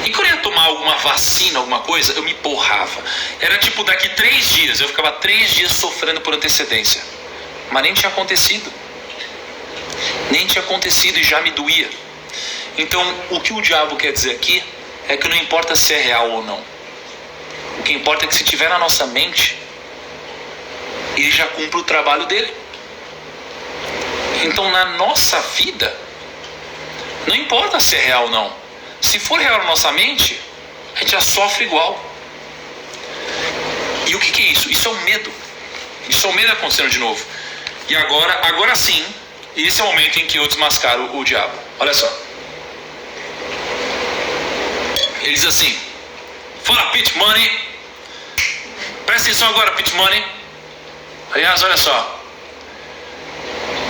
E quando eu ia tomar alguma vacina, alguma coisa, eu me porrava. Era tipo daqui 3 dias, eu ficava 3 dias sofrendo por antecedência. Mas nem tinha acontecido. Nem tinha acontecido e já me doía. Então, o que o diabo quer dizer aqui é que não importa se é real ou não. O que importa é que se tiver na nossa mente, ele já cumpre o trabalho dele. Então, na nossa vida, não importa se é real ou não. Se for real na nossa mente, a gente já sofre igual. E o que é isso? Isso é o medo. Isso é o medo acontecendo de novo. E agora sim, esse é o momento em que eu desmascaro o diabo. Olha só. Ele diz assim: fala, Pit Money. Presta atenção agora, Pit Money. Aliás, olha só.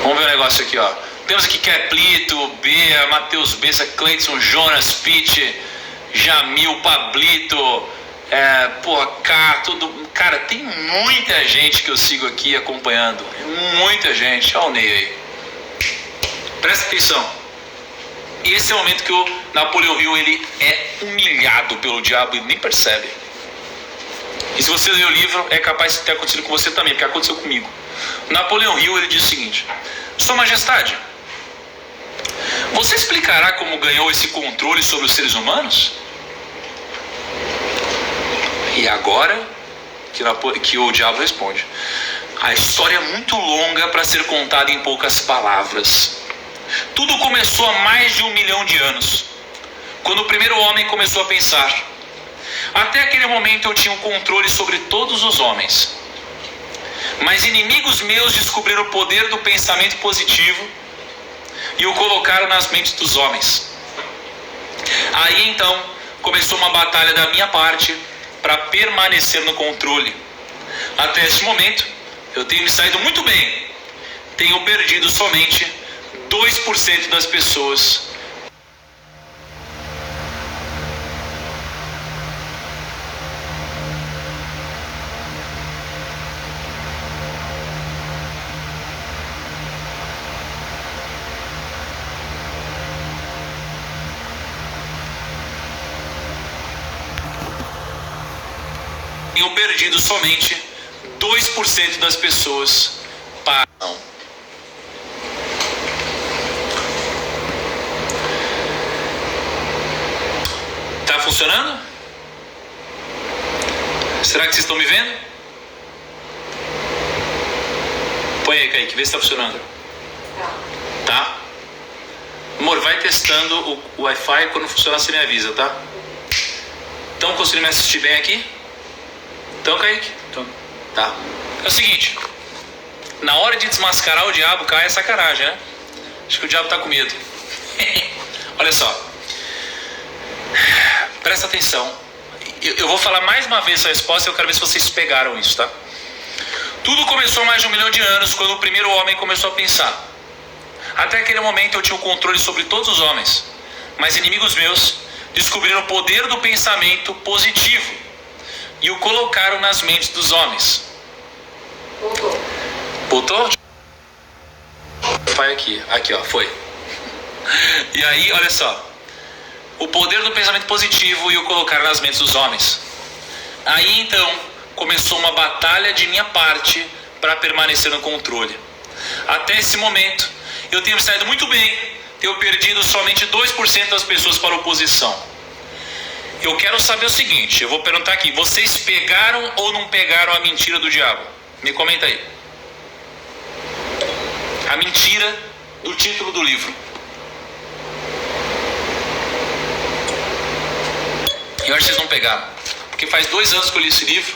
Vamos ver o negócio aqui, ó. Temos aqui Keplito, Bea, Matheus Bessa, Cleiton, Jonas, Pit, Jamil, Pablito, K, tudo. Cara, tem muita gente que eu sigo aqui acompanhando. Muita gente. Olha o Ney aí. Presta atenção. Esse é o momento que o Napoleão Hill, ele é humilhado pelo diabo e nem percebe. E se você ler o livro, é capaz de ter acontecido com você também, porque aconteceu comigo. Napoleão Hill, ele diz o seguinte: Sua Majestade, você explicará como ganhou esse controle sobre os seres humanos? E agora que o diabo responde: a história é muito longa para ser contada em poucas palavras. Tudo começou há mais de 1 milhão de anos, quando o primeiro homem começou a pensar. Até aquele momento eu tinha um controle sobre todos os homens. Mas inimigos meus descobriram o poder do pensamento positivo e o colocaram nas mentes dos homens. Aí então começou uma batalha da minha parte para permanecer no controle. Até esse momento eu tenho me saído muito bem. Tenho perdido somente 2% das pessoas. tenho perdido somente 2% das pessoas para. Tá funcionando? Será que vocês estão me vendo? Põe aí, Kaique, vê se tá funcionando. Tá? Amor, vai testando o Wi-Fi, quando funcionar você me avisa, tá? Estão conseguindo me assistir bem aqui? Então, Kaique? Então, Tá. É o seguinte, na hora de desmascarar o diabo, cai é sacanagem, né? Acho que o diabo tá com medo. Olha só. Presta atenção. Eu vou falar mais uma vez a resposta e eu quero ver se vocês pegaram isso, tá? Tudo começou há mais de 1 milhão de anos, quando o primeiro homem começou a pensar. Até aquele momento eu tinha o controle sobre todos os homens. Mas inimigos meus descobriram o poder do pensamento positivo e o colocaram nas mentes dos homens. Voltou? Vai aqui, ó, foi. E aí, olha só. O poder do pensamento positivo e o colocaram nas mentes dos homens. Aí então começou uma batalha de minha parte para permanecer no controle. Até esse momento eu tenho saído muito bem, tenho perdido somente 2% das pessoas para a oposição. Eu quero saber o seguinte, eu vou perguntar aqui, vocês pegaram ou não pegaram a mentira do diabo? Me comenta aí. A mentira do título do livro. Eu acho que vocês não pegaram, porque faz 2 anos que eu li esse livro,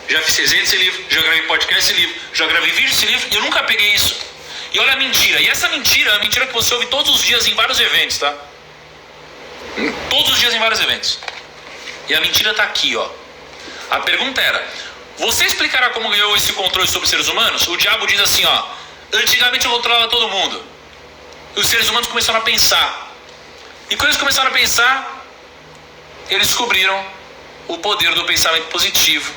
já fiz resenha desse livro, já gravei podcast desse livro, já gravei vídeo desse livro e eu nunca peguei isso. E olha a mentira, e essa mentira é a mentira que você ouve todos os dias em vários eventos, tá? Todos os dias em vários eventos. E a mentira tá aqui, ó. A pergunta era, você explicará como ganhou esse controle sobre os seres humanos? O diabo diz assim, ó, antigamente eu controlava todo mundo. E os seres humanos começaram a pensar. E quando eles começaram a pensar, eles descobriram o poder do pensamento positivo.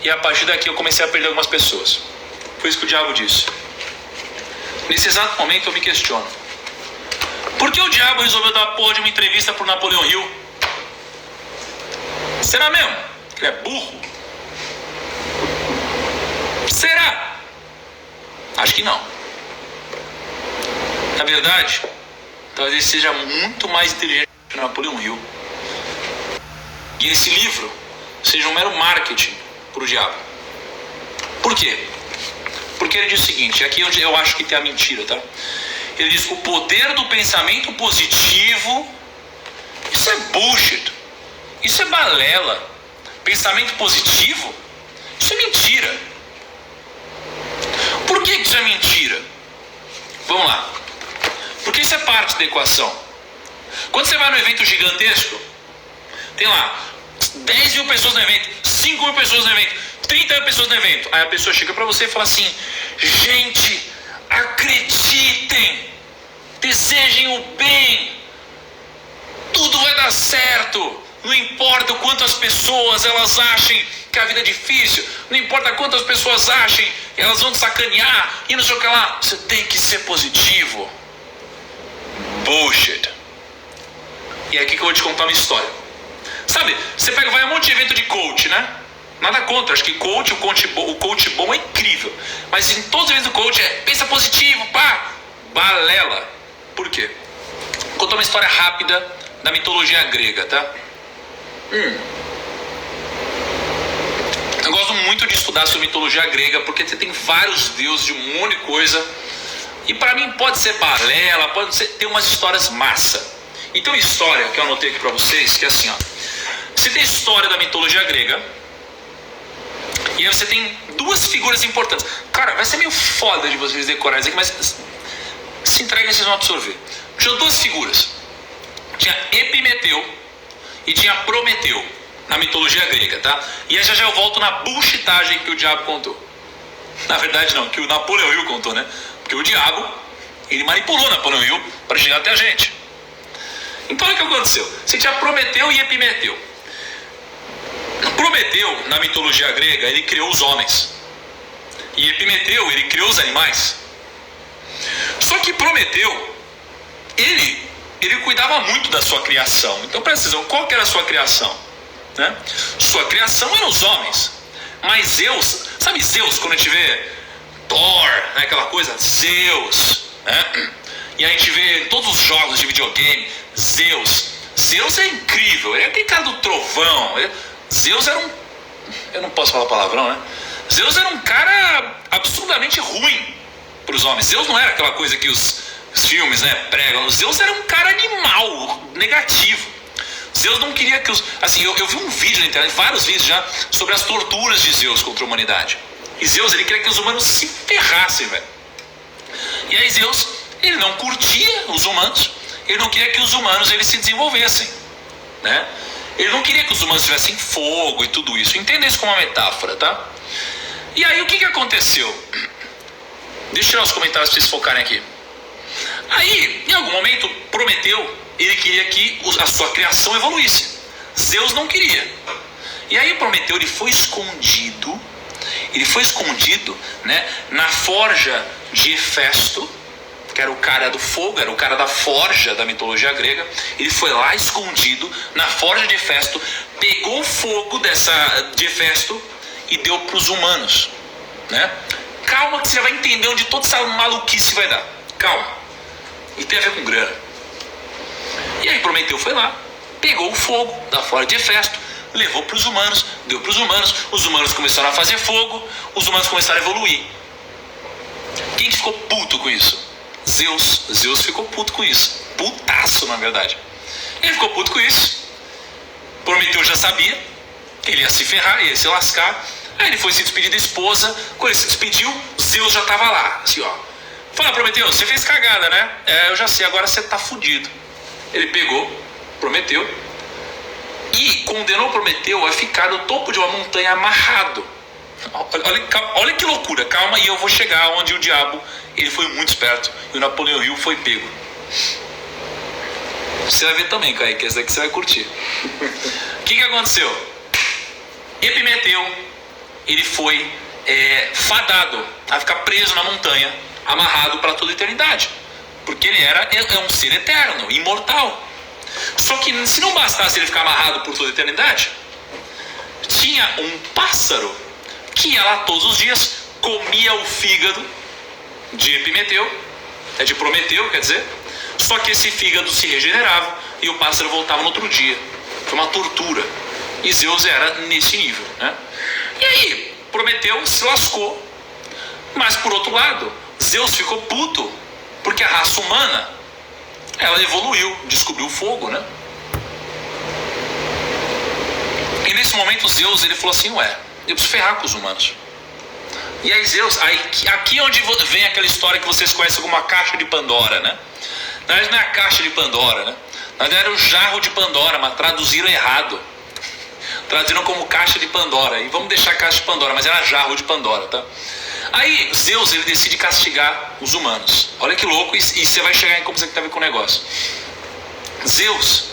E a partir daqui eu comecei a perder algumas pessoas. Foi isso que o diabo disse. Nesse exato momento eu me questiono. Por que o diabo resolveu dar a porra de uma entrevista pro Napoleão Hill? Será mesmo? Ele é burro? Será? Acho que não. Na verdade, talvez ele seja muito mais inteligente que o Napoleão Hill. E esse livro seja um mero marketing para o diabo. Por quê? Porque ele diz o seguinte, aqui onde eu acho que tem a mentira, tá? Ele diz, o poder do pensamento positivo, isso é bullshit, isso é balela. Pensamento positivo, isso é mentira. Por que isso é mentira? Vamos lá. Porque isso é parte da equação. Quando você vai num evento gigantesco, tem lá 10 mil pessoas no evento, 5 mil pessoas no evento, 30 mil pessoas no evento. Aí a pessoa chega pra você e fala assim, gente, acreditem, desejem o bem, tudo vai dar certo. Não importa o quanto as pessoas elas achem que a vida é difícil, não importa quantas pessoas achem, elas vão te sacanear e não sei o que lá. Você tem que ser positivo. Bullshit. E é aqui que eu vou te contar uma história. Sabe, você pega, vai a um monte de evento de coach, né? Nada contra, acho que o coach bom é incrível. Mas em todos os eventos do coach é, pensa positivo, pá, balela. Por quê? Vou contar uma história rápida da mitologia grega, tá? Eu gosto muito de estudar sobre mitologia grega, porque você tem vários deuses de um monte de coisa. E pra mim pode ser balela, pode ser, ter umas histórias massa. E tem uma história que eu anotei aqui pra vocês, que é assim, ó. Você tem a história da mitologia grega, e aí você tem 2 figuras importantes. Cara, vai ser meio foda de vocês decorarem isso aqui, mas se entreguem, vocês vão absorver. Tinha 2 figuras. Tinha Epimeteu e tinha Prometeu na mitologia grega, tá? E aí já eu volto na bullshitagem que o diabo contou. Na verdade não, que o Napoleão Hill contou, né? Porque o diabo, ele manipulou o Napoleão Hill para chegar até a gente. Então o que aconteceu? Você tinha Prometeu e Epimeteu. Prometeu, na mitologia grega, ele criou os homens. E Epimeteu, ele criou os animais. Só que Prometeu, ele cuidava muito da sua criação. Então presta atenção, qual que era a sua criação? Né? Sua criação eram os homens. Mas Zeus, sabe Zeus, quando a gente vê Thor, né, aquela coisa, Zeus, né? E a gente vê em todos os jogos de videogame, Zeus é incrível, ele é aquele cara do trovão. Zeus era eu não posso falar palavrão, né? Zeus era um cara absurdamente ruim para os homens. Zeus não era aquela coisa que os filmes, né, pregam. Zeus era um cara animal, negativo. Zeus não queria que assim, eu vi um vídeo na internet, vários vídeos já, sobre as torturas de Zeus contra a humanidade. E Zeus, ele queria que os humanos se ferrassem, velho. E aí Zeus, ele não curtia os humanos, ele não queria que os humanos eles se desenvolvessem, né? Ele não queria que os humanos tivessem fogo e tudo isso. Entenda isso como uma metáfora, tá? E aí o que aconteceu? Deixa eu tirar os comentários para vocês focarem aqui. Aí, em algum momento, Prometeu, ele queria que a sua criação evoluísse. Zeus não queria. E aí Prometeu, ele foi escondido, né, na forja de Hefesto, que era o cara do fogo, era o cara da forja da mitologia grega. Ele foi lá escondido na forja de Hefesto, pegou o fogo de Hefesto e deu para os humanos, né? Calma que você vai entender onde toda essa maluquice vai dar. Calma. E tem a ver com grana. E aí Prometeu foi lá, pegou o fogo da forja de Hefesto, levou para os humanos, deu para os humanos começaram a fazer fogo, os humanos começaram a evoluir. Quem ficou puto com isso? Zeus ficou puto com isso. Putaço, na verdade. Ele ficou puto com isso. Prometeu já sabia que ele ia se ferrar, ia se lascar. Aí ele foi se despedir da esposa. Quando ele se despediu, Zeus já estava lá, assim, ó. Fala, Prometeu, você fez cagada, né? Eu já sei, agora você tá fudido. Ele pegou Prometeu e condenou Prometeu a ficar no topo de uma montanha amarrado. Olha que loucura, calma, e eu vou chegar onde o diabo, ele foi muito esperto e o Napoleão Hill foi pego. Você vai ver também, Kaique, essa daqui você vai curtir. O que aconteceu? Epimeteu, ele foi fadado a ficar preso na montanha, amarrado para toda a eternidade, porque ele é um ser eterno, imortal. Só que se não bastasse ele ficar amarrado por toda a eternidade, tinha um pássaro que ia lá todos os dias, comia o fígado de Epimeteu, de Prometeu, quer dizer. Só que esse fígado se regenerava e o pássaro voltava no outro dia. Foi uma tortura. E Zeus era nesse nível, né? E aí, Prometeu se lascou. Mas por outro lado, Zeus ficou puto, porque a raça humana, ela evoluiu, descobriu o fogo, né? E nesse momento Zeus, ele falou assim, eu preciso ferrar com os humanos. E aí Zeus, aqui onde vem aquela história que vocês conhecem como a caixa de Pandora, né? Na verdade não é a caixa de Pandora, né? Na verdade era o jarro de Pandora, mas traduziram errado. Traduziram como caixa de Pandora. E vamos deixar a caixa de Pandora, mas era jarro de Pandora, tá? Aí Zeus, ele decide castigar os humanos. Olha que louco, e você vai chegar em como você tem a ver com o negócio. Zeus,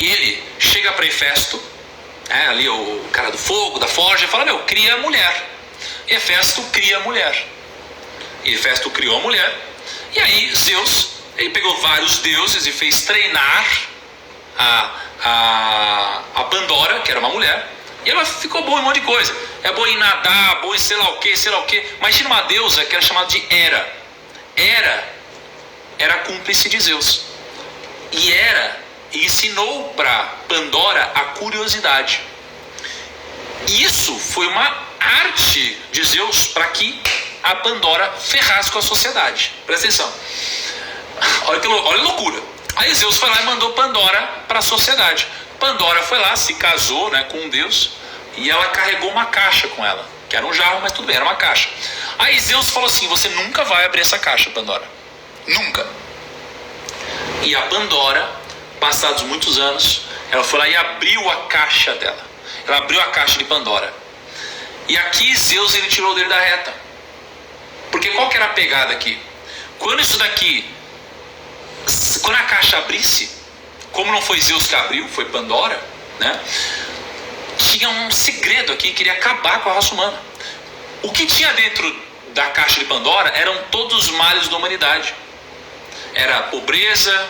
ele chega para Hefesto, ali o cara do fogo, da forja, e fala, cria a mulher. E Hefesto cria a mulher. E Hefesto criou a mulher. E aí Zeus, ele pegou vários deuses e fez treinar a Pandora, que era uma mulher. E ela ficou boa em um monte de coisa. É boa em nadar, boa em sei lá o que. Mas tinha uma deusa que era chamada de Hera. Hera era cúmplice de Zeus. E Hera ensinou para Pandora a curiosidade. E isso foi uma arte de Zeus para que a Pandora ferrasse com a sociedade. Presta atenção. Olha a loucura. Aí Zeus foi lá e mandou Pandora para a sociedade. Pandora foi lá, se casou, né, com um deus, e ela carregou uma caixa com ela, que era um jarro, mas tudo bem, era uma caixa. Aí Zeus falou assim, você nunca vai abrir essa caixa, Pandora. Nunca. E a Pandora, passados muitos anos, ela foi lá e abriu a caixa dela. Ela abriu a caixa de Pandora. E aqui Zeus, ele tirou dele da reta. Porque qual que era a pegada aqui? Quando a caixa abrisse, como não foi Zeus que abriu, foi Pandora, né? Tinha um segredo aqui, queria acabar com a raça humana. O que tinha dentro da caixa de Pandora eram todos os males da humanidade. Era a pobreza,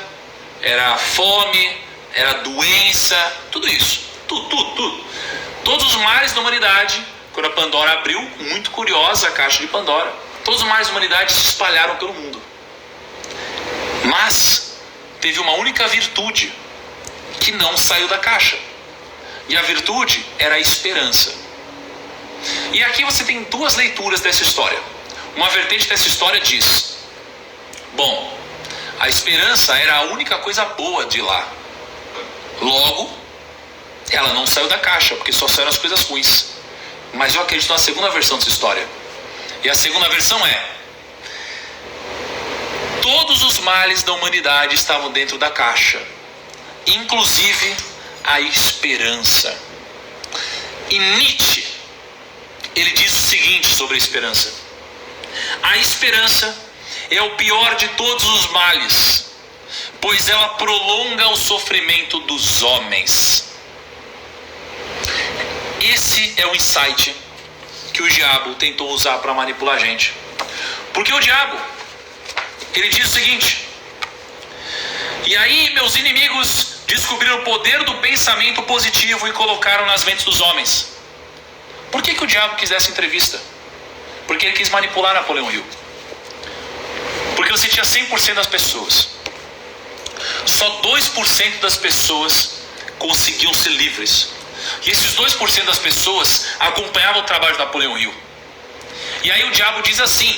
era a fome, era a doença, tudo isso. Tudo. Todos os males da humanidade quando a Pandora abriu, muito curiosa a caixa de Pandora, todos os males da humanidade se espalharam pelo mundo. Mas teve uma única virtude que não saiu da caixa. E a virtude era a esperança. E aqui você tem duas leituras dessa história. Uma vertente dessa história diz: bom, a esperança era a única coisa boa de lá. Logo, ela não saiu da caixa, porque só saíram as coisas ruins. Mas eu acredito na segunda versão dessa história. E a segunda versão é: todos os males da humanidade estavam dentro da caixa, inclusive a esperança. E Nietzsche, ele diz o seguinte sobre a esperança: a esperança é o pior de todos os males, pois ela prolonga o sofrimento dos homens. Esse é o insight que o diabo tentou usar para manipular a gente. Porque o diabo, ele diz o seguinte: e aí meus inimigos descobriram o poder do pensamento positivo e colocaram nas mentes dos homens. Por que o diabo quis essa entrevista? Porque ele quis manipular Napoleão Hill. Porque você tinha 100% das pessoas. Só 2% das pessoas conseguiam ser livres. E esses 2% das pessoas acompanhavam o trabalho de Napoleão Hill. E aí o diabo diz assim: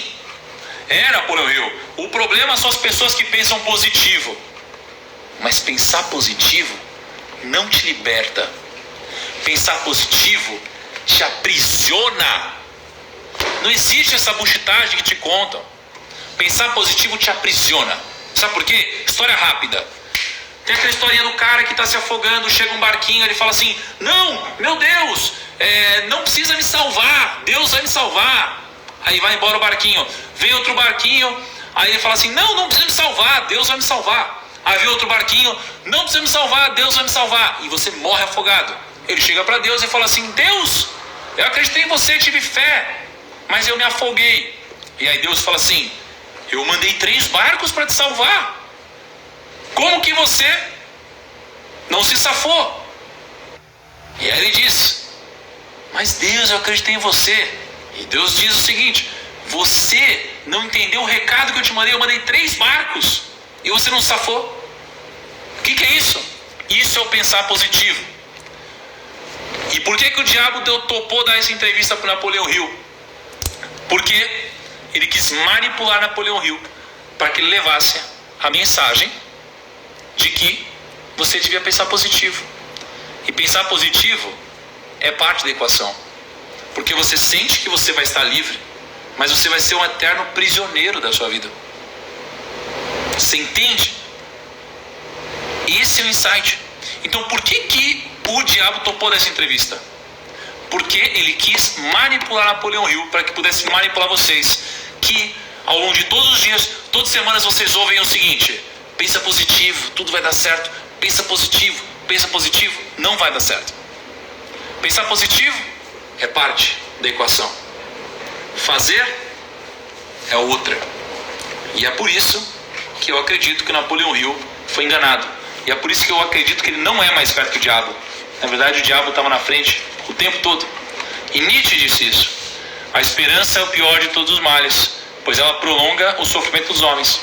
Napoleão Hill, o problema são as pessoas que pensam positivo. Mas pensar positivo não te liberta. Pensar positivo te aprisiona. Não existe essa buchitagem que te contam. Pensar positivo te aprisiona. Sabe por quê? História rápida. Tem aquela historinha do cara que está se afogando, chega um barquinho, ele fala assim: não, meu Deus, não precisa me salvar, Deus vai me salvar. Aí vai embora o barquinho, vem outro barquinho, aí ele fala assim: não precisa me salvar, Deus vai me salvar. Aí vem outro barquinho: não precisa me salvar, Deus vai me salvar. E você morre afogado. Ele chega para Deus e fala assim: Deus, eu acreditei em você, tive fé, mas eu me afoguei. E aí Deus fala assim: eu mandei 3 barcos para te salvar. Como que você não se safou? E aí ele diz: mas Deus, eu acreditei em você. E Deus diz o seguinte: você não entendeu o recado que eu te mandei. Eu mandei 3 barcos e você não se safou. O que é isso? Isso é o pensar positivo. E por que o diabo topou dar essa entrevista para Napoleão Hill? Porque ele quis manipular Napoleão Hill para que ele levasse a mensagem de que você devia pensar positivo. E pensar positivo é parte da equação. Porque você sente que você vai estar livre, mas você vai ser um eterno prisioneiro da sua vida. Você entende? Esse é o insight. Então por que o diabo topou dessa entrevista? Porque ele quis manipular Napoleão Hill para que pudesse manipular vocês. Que ao longo de todos os dias, todas as semanas vocês ouvem o seguinte: pensa positivo, tudo vai dar certo. Pensa positivo, não vai dar certo. Pensar positivo é parte da equação. Fazer é outra. E é por isso que eu acredito que Napoleão Hill foi enganado. E é por isso que eu acredito que ele não é mais esperto que o diabo. Na verdade, o diabo estava na frente o tempo todo. E Nietzsche disse isso: a esperança é o pior de todos os males, pois ela prolonga o sofrimento dos homens.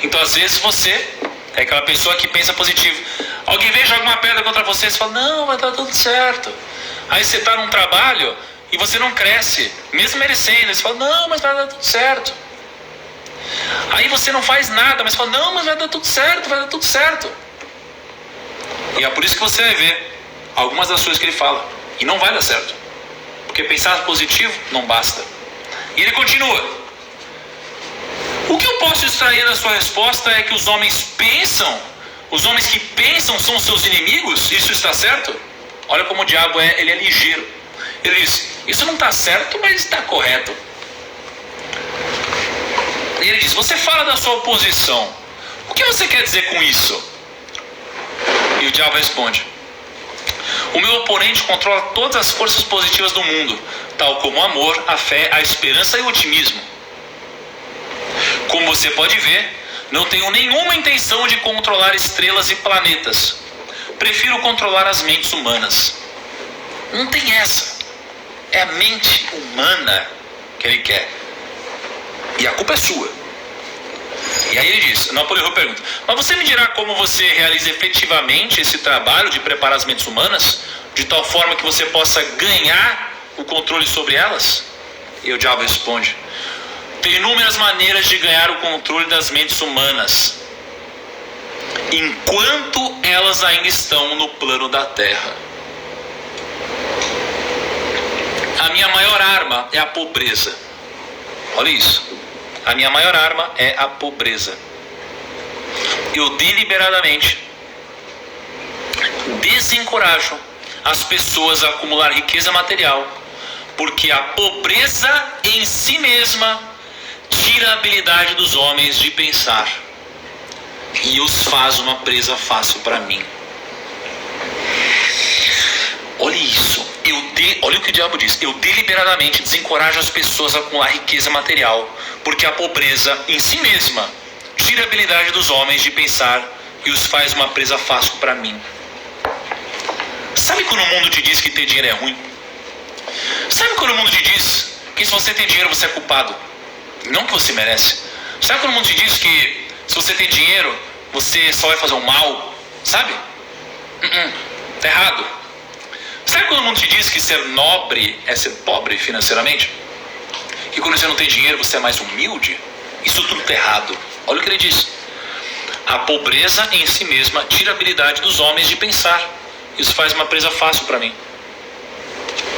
Então às vezes você é aquela pessoa que pensa positivo. Alguém vem e joga uma pedra contra você, você fala: não, vai dar tudo certo. Aí você está num trabalho e você não cresce, mesmo merecendo. Você fala: não, mas vai dar tudo certo. Aí você não faz nada, mas fala: não, mas vai dar tudo certo, vai dar tudo certo. E é por isso que você vai ver algumas das coisas que ele fala e não vai dar certo. Porque pensar positivo não basta. E ele continua: o que eu posso extrair da sua resposta é que os homens que pensam são seus inimigos? Isso está certo? Olha como o diabo ele é ligeiro. Ele diz: isso não está certo, mas está correto. E ele diz: você fala da sua oposição, o que você quer dizer com isso? E o diabo responde: o meu oponente controla todas as forças positivas do mundo, tal como o amor, a fé, a esperança e o otimismo. Como você pode ver, não tenho nenhuma intenção de controlar estrelas e planetas. Prefiro controlar as mentes humanas. Não tem essa. É a mente humana que ele quer. E a culpa é sua. E aí ele diz, Napoleão Hill pergunta, mas você me dirá como você realiza efetivamente esse trabalho de preparar as mentes humanas, de tal forma que você possa ganhar o controle sobre elas? E o diabo responde, tem inúmeras maneiras de ganhar o controle das mentes humanas, enquanto elas ainda estão no plano da terra. A minha maior arma é a pobreza. Olha isso. A minha maior arma é a pobreza. Eu deliberadamente desencorajo as pessoas a acumular riqueza material, porque a pobreza em si mesma tira a habilidade dos homens de pensar e os faz uma presa fácil para mim. Olha isso. Olha o que o diabo diz. Eu deliberadamente desencorajo as pessoas a acumular riqueza material, porque a pobreza em si mesma tira a habilidade dos homens de pensar e os faz uma presa fácil para mim. Sabe quando o mundo te diz que ter dinheiro é ruim? Sabe quando o mundo te diz que se você tem dinheiro você é culpado? Não que você merece. Sabe quando o mundo te diz que se você tem dinheiro você só vai fazer um mal? Sabe? Tá errado. Sabe quando o mundo te diz que ser nobre é ser pobre financeiramente? Que quando você não tem dinheiro você é mais humilde? Isso tudo tá errado. Olha o que ele diz. A pobreza em si mesma tira a habilidade dos homens de pensar. Isso faz uma presa fácil para mim.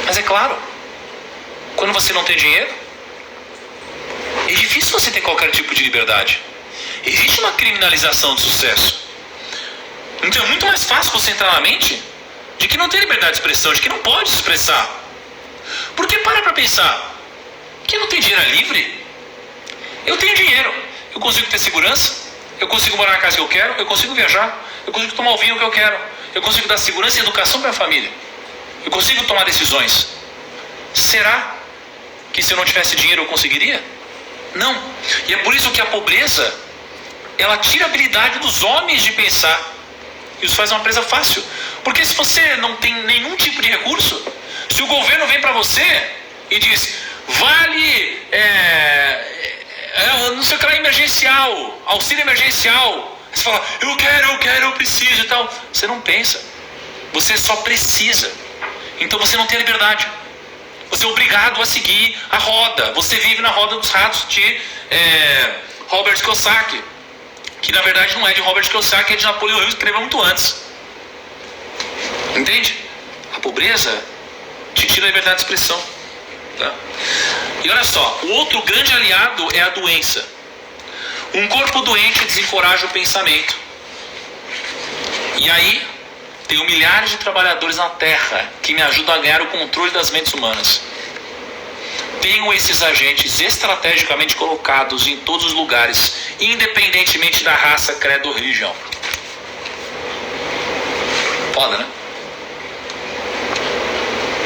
Mas é claro, quando você não tem dinheiro, é difícil você ter qualquer tipo de liberdade. Existe uma criminalização do sucesso. Então é muito mais fácil você entrar na mente de que não tem liberdade de expressão, de que não pode se expressar. Porque para pensar, quem não tem dinheiro é livre? Eu tenho dinheiro, eu consigo ter segurança, eu consigo morar na casa que eu quero, eu consigo viajar, eu consigo tomar o vinho que eu quero, eu consigo dar segurança e educação para minha família, eu consigo tomar decisões. Será que se eu não tivesse dinheiro eu conseguiria? Não. E é por isso que a pobreza, ela tira a habilidade dos homens de pensar. Isso faz uma presa fácil. Porque se você não tem nenhum tipo de recurso, se o governo vem para você e diz, vale, não sei o que lá, emergencial, auxílio emergencial, você fala, eu quero, eu preciso e tal. Você não pensa. Você só precisa. Então você não tem liberdade. Você é obrigado a seguir a roda. Você vive na roda dos ratos de Robert Kiyosaki. Que na verdade não é de Robert Kiyosaki, é de Napoleão Hill, que escreveu muito antes. Entende? A pobreza te tira a liberdade de expressão. Tá? E olha só, o outro grande aliado é a doença. Um corpo doente desencoraja o pensamento. E aí, tenho milhares de trabalhadores na Terra que me ajudam a ganhar o controle das mentes humanas. Tenho esses agentes estrategicamente colocados em todos os lugares, independentemente da raça, credo ou religião. Foda, né?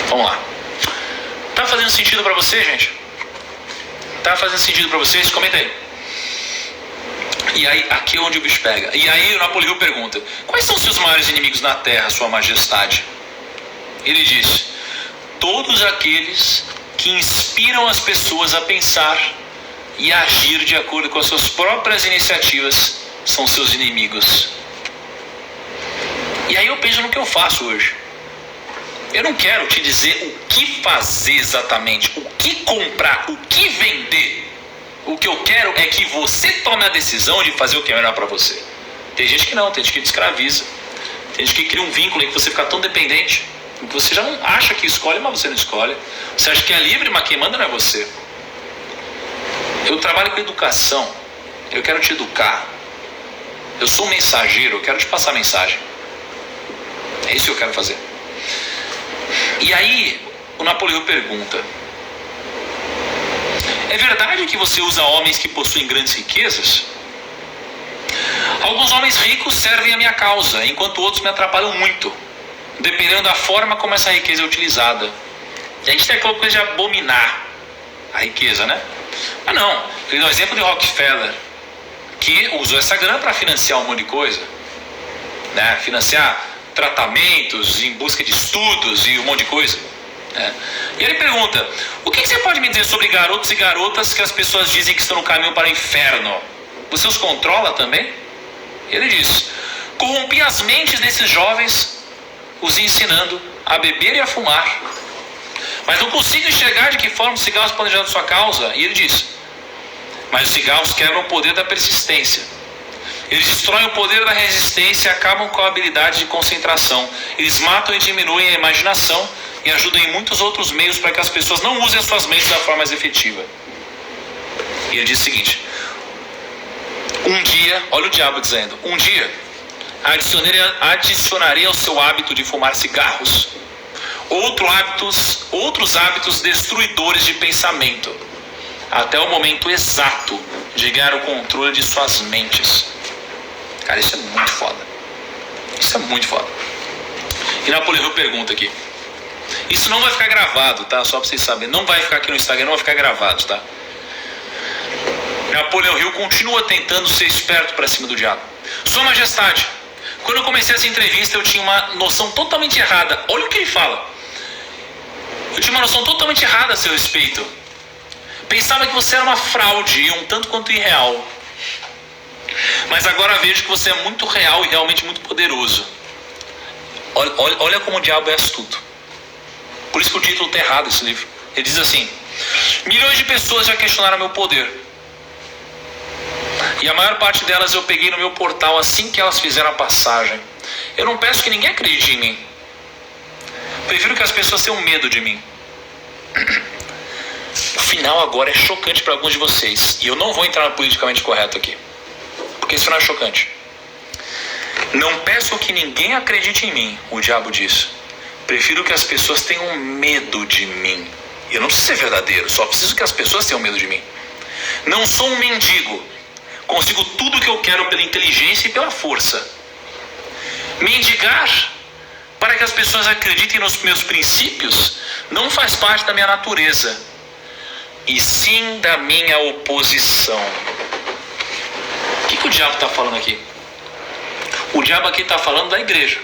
Vamos lá. Tá fazendo sentido pra você, gente? Tá fazendo sentido pra vocês? Comenta aí. E aí, aqui é onde o bicho pega. E aí o Napoleão Hill pergunta, quais são os seus maiores inimigos na Terra, Sua Majestade? Ele diz, todos aqueles que inspiram as pessoas a pensar e agir de acordo com as suas próprias iniciativas são seus inimigos. E aí eu penso no que eu faço hoje. Eu não quero te dizer o que fazer exatamente, o que comprar, o que vender. O que eu quero é que você tome a decisão de fazer o que é melhor para você. Tem gente que não, tem gente que te escraviza. Tem gente que cria um vínculo em que você fica tão dependente que você já não acha que escolhe, mas você não escolhe. Você acha que é livre, mas quem manda não é você. Eu trabalho com educação. Eu quero te educar. Eu sou um mensageiro, eu quero te passar mensagem. É isso que eu quero fazer. E aí, o Napoleão pergunta, é verdade que você usa homens que possuem grandes riquezas? Alguns homens ricos servem a minha causa, enquanto outros me atrapalham muito, dependendo da forma como essa riqueza é utilizada. E a gente tem aquela coisa de abominar a riqueza, né? Mas não, ele dá o exemplo de Rockefeller, que usou essa grana para financiar um monte de coisa, né? Financiar tratamentos em busca de estudos e um monte de coisa. E ele pergunta: o que você pode me dizer sobre garotos e garotas que as pessoas dizem que estão no caminho para o inferno? Você os controla também? Ele diz: corrompi as mentes desses jovens, os ensinando a beber e a fumar, mas não consigo enxergar de que forma os cigarros podem ajudar a sua causa. E ele diz: mas os cigarros quebram o poder da persistência. Eles destroem o poder da resistência e acabam com a habilidade de concentração. Eles matam e diminuem a imaginação e ajudam em muitos outros meios para que as pessoas não usem as suas mentes da forma mais efetiva. E ele diz o seguinte: um dia, olha o diabo dizendo, um dia adicionarei ao seu hábito de fumar cigarros outros hábitos destruidores de pensamento, até o momento exato de ganhar o controle de suas mentes. Cara, isso é muito foda. Isso é muito foda. E Napoleão Hill pergunta aqui. Isso não vai ficar gravado, tá? Só pra vocês saberem. Não vai ficar aqui no Instagram, não vai ficar gravado, tá? Napoleão Hill continua tentando ser esperto pra cima do diabo. Sua Majestade, quando eu comecei essa entrevista eu tinha uma noção totalmente errada. Olha o que ele fala. Eu tinha uma noção totalmente errada a seu respeito. Pensava que você era uma fraude e um tanto quanto irreal. Mas agora vejo que você é muito real e realmente muito poderoso. Olha como o diabo é astuto. Por isso que o título está errado, esse livro. Ele diz assim: milhões de pessoas já questionaram meu poder. E a maior parte delas eu peguei no meu portal assim que elas fizeram a passagem. Eu não peço que ninguém acredite em mim. Prefiro que as pessoas tenham medo de mim. O final agora é chocante para alguns de vocês. E eu não vou entrar no politicamente correto aqui, porque esse final é chocante. Não peço que ninguém acredite em mim, o diabo diz. Prefiro que as pessoas tenham medo de mim. Eu não preciso ser verdadeiro, só preciso que as pessoas tenham medo de mim. Não sou um mendigo. Consigo tudo o que eu quero pela inteligência e pela força. Mendigar para que as pessoas acreditem nos meus princípios não faz parte da minha natureza, e sim da minha oposição. O que o diabo está falando aqui? O diabo aqui está falando da igreja.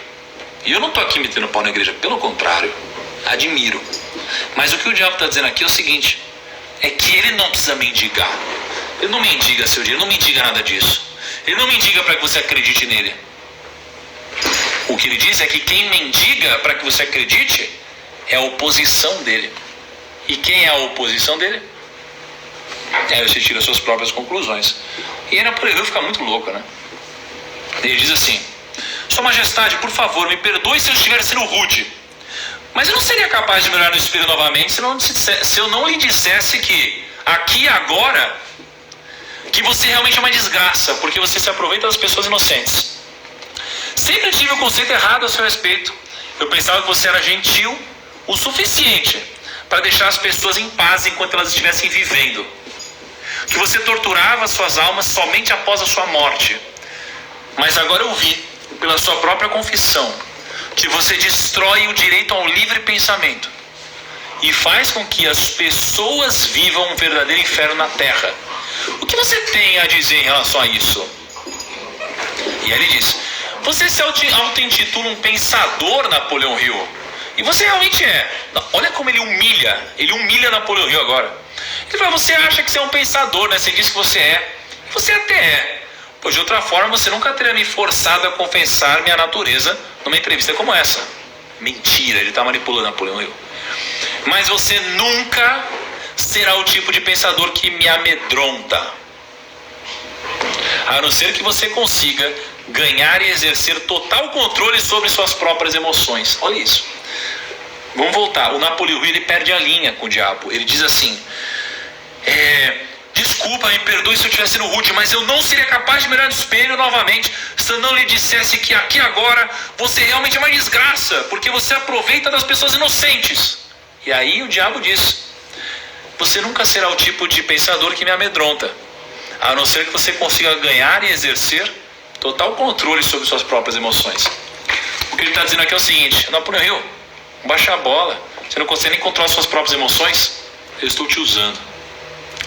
E eu não estou aqui metendo pau na igreja, pelo contrário, admiro. Mas o que o diabo está dizendo aqui é o seguinte: é que ele não precisa mendigar. Ele não mendiga seu dinheiro, ele não mendiga nada disso. Ele não mendiga para que você acredite nele. O que ele diz é que quem mendiga para que você acredite é a oposição dele. E quem é a oposição dele? Aí você tira suas próprias conclusões. E aí Napoleão fica muito louco, né? Ele diz assim: Sua Majestade, por favor, me perdoe se eu estiver sendo rude, mas eu não seria capaz de me olhar no espelho novamente se eu não lhe dissesse que aqui e agora que você realmente é uma desgraça, porque você se aproveita das pessoas inocentes. Sempre tive o conceito errado a seu respeito. Eu pensava que você era gentil o suficiente para deixar as pessoas em paz enquanto elas estivessem vivendo, que você torturava suas almas somente após a sua morte. Mas agora eu vi, pela sua própria confissão, que você destrói o direito ao livre pensamento e faz com que as pessoas vivam um verdadeiro inferno na terra. O que você tem a dizer em relação a isso? E aí ele diz: você se auto-intitula um pensador, Napoleão Hill, e você realmente é. Olha como ele humilha Napoleão Hill agora. Ele fala: você acha que você é um pensador, né? Você diz que você é, e você até é, pois de outra forma você nunca teria me forçado a confessar minha natureza numa entrevista como essa. Mentira, ele está manipulando Napoleão Hill. Mas você nunca será o tipo de pensador que me amedronta, a não ser que você consiga ganhar e exercer total controle sobre suas próprias emoções. Olha isso. Vamos voltar. O Napoleão Hill, ele perde a linha com o diabo. Ele diz assim: desculpa, me perdoe se eu estiver sendo rude, mas eu não seria capaz de me olhar no espelho novamente se eu não lhe dissesse que aqui agora você realmente é uma desgraça, porque você aproveita das pessoas inocentes. E aí o diabo diz: você nunca será o tipo de pensador que me amedronta, a não ser que você consiga ganhar e exercer total controle sobre suas próprias emoções. O que ele está dizendo aqui é o seguinte: Napoleão Hill, baixa a bola, você não consegue nem controlar suas próprias emoções, eu estou te usando.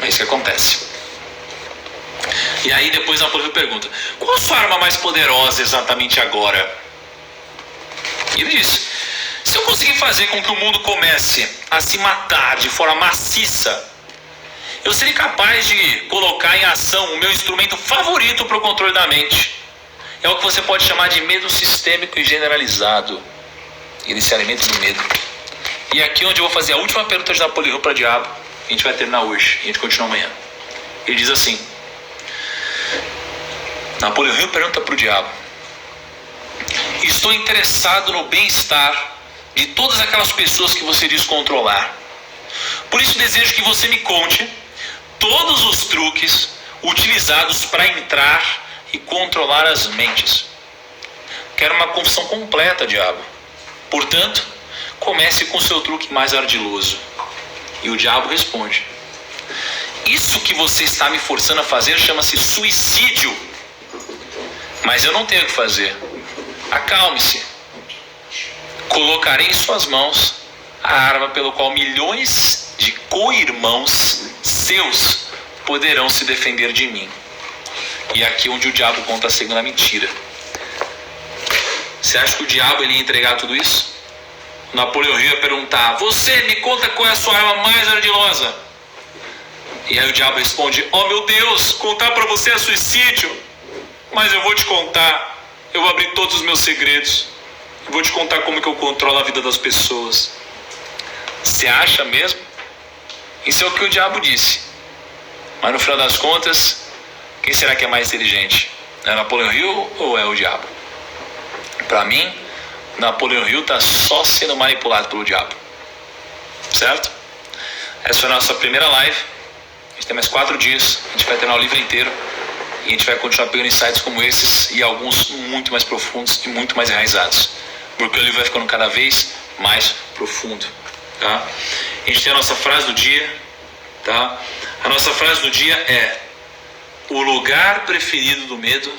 É isso que acontece. E aí depois Napoleão Hill pergunta: qual a sua arma mais poderosa exatamente agora? E ele diz: Se eu conseguir fazer com que o mundo comece a se matar de forma maciça, eu serei capaz de colocar em ação o meu instrumento favorito para o controle da mente. É o que você pode chamar de medo sistêmico e generalizado. Ele se alimenta do medo. E aqui onde eu vou fazer a última pergunta de Napoleão para o diabo. A gente vai terminar hoje, a gente continua amanhã. Ele diz assim: Napoleão pergunta para o diabo: estou interessado no bem-estar de todas aquelas pessoas que você diz controlar. Por isso desejo que você me conte todos os truques utilizados para entrar e controlar as mentes. Quero uma confissão completa, diabo. Portanto, comece com seu truque mais ardiloso. E o diabo responde: isso que você está me forçando a fazer chama-se suicídio. Mas eu não tenho o que fazer. Acalme-se. Colocarei em suas mãos a arma pelo qual milhões de co-irmãos seus poderão se defender de mim. E é aqui onde o diabo conta a segunda mentira. Você acha que o diabo ele ia entregar tudo isso? Napoleão ia perguntar: você me conta qual é a sua arma mais ardilosa? E aí o diabo responde: oh meu Deus, contar para você é suicídio. Mas eu vou te contar. Eu vou abrir todos os meus segredos. Eu vou te contar como que eu controlo a vida das pessoas. Você acha mesmo? Isso é o que o diabo disse. Mas no final das contas, quem será que é mais inteligente? É Napoleão Hill ou é o diabo? Para mim, Napoleão Hill está só sendo manipulado pelo diabo. Certo? Essa foi a nossa primeira live. A gente tem mais 4 dias. A gente vai terminar o livro inteiro. E a gente vai continuar pegando insights como esses e alguns muito mais profundos e muito mais enraizados. Porque o livro vai ficando cada vez mais profundo. Tá? A gente tem a nossa frase do dia. Tá? A nossa frase do dia é: o lugar preferido do medo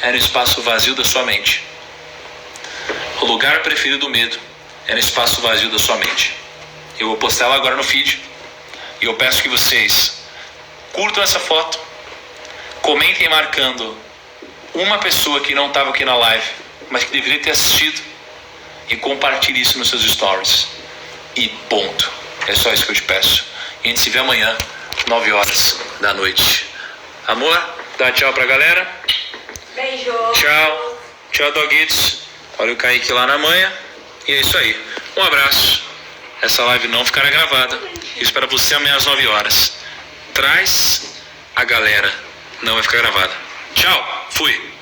é no espaço vazio da sua mente. O lugar preferido do medo é no espaço vazio da sua mente. Eu vou postar ela agora no feed. E eu peço que vocês curtam essa foto, comentem marcando uma pessoa que não estava aqui na live, mas que deveria ter assistido, e compartilhe isso nos seus stories. E ponto. É só isso que eu te peço. E a gente se vê amanhã, 9 horas da noite. Amor, dá tchau pra galera. Beijo. Tchau. Tchau, doguitos. Olha o Kaique lá na manha. E é isso aí. Um abraço. Essa live não ficará gravada. Isso para você amanhã às 9 horas. Traz a galera. Não vai ficar gravada. Tchau. Fui.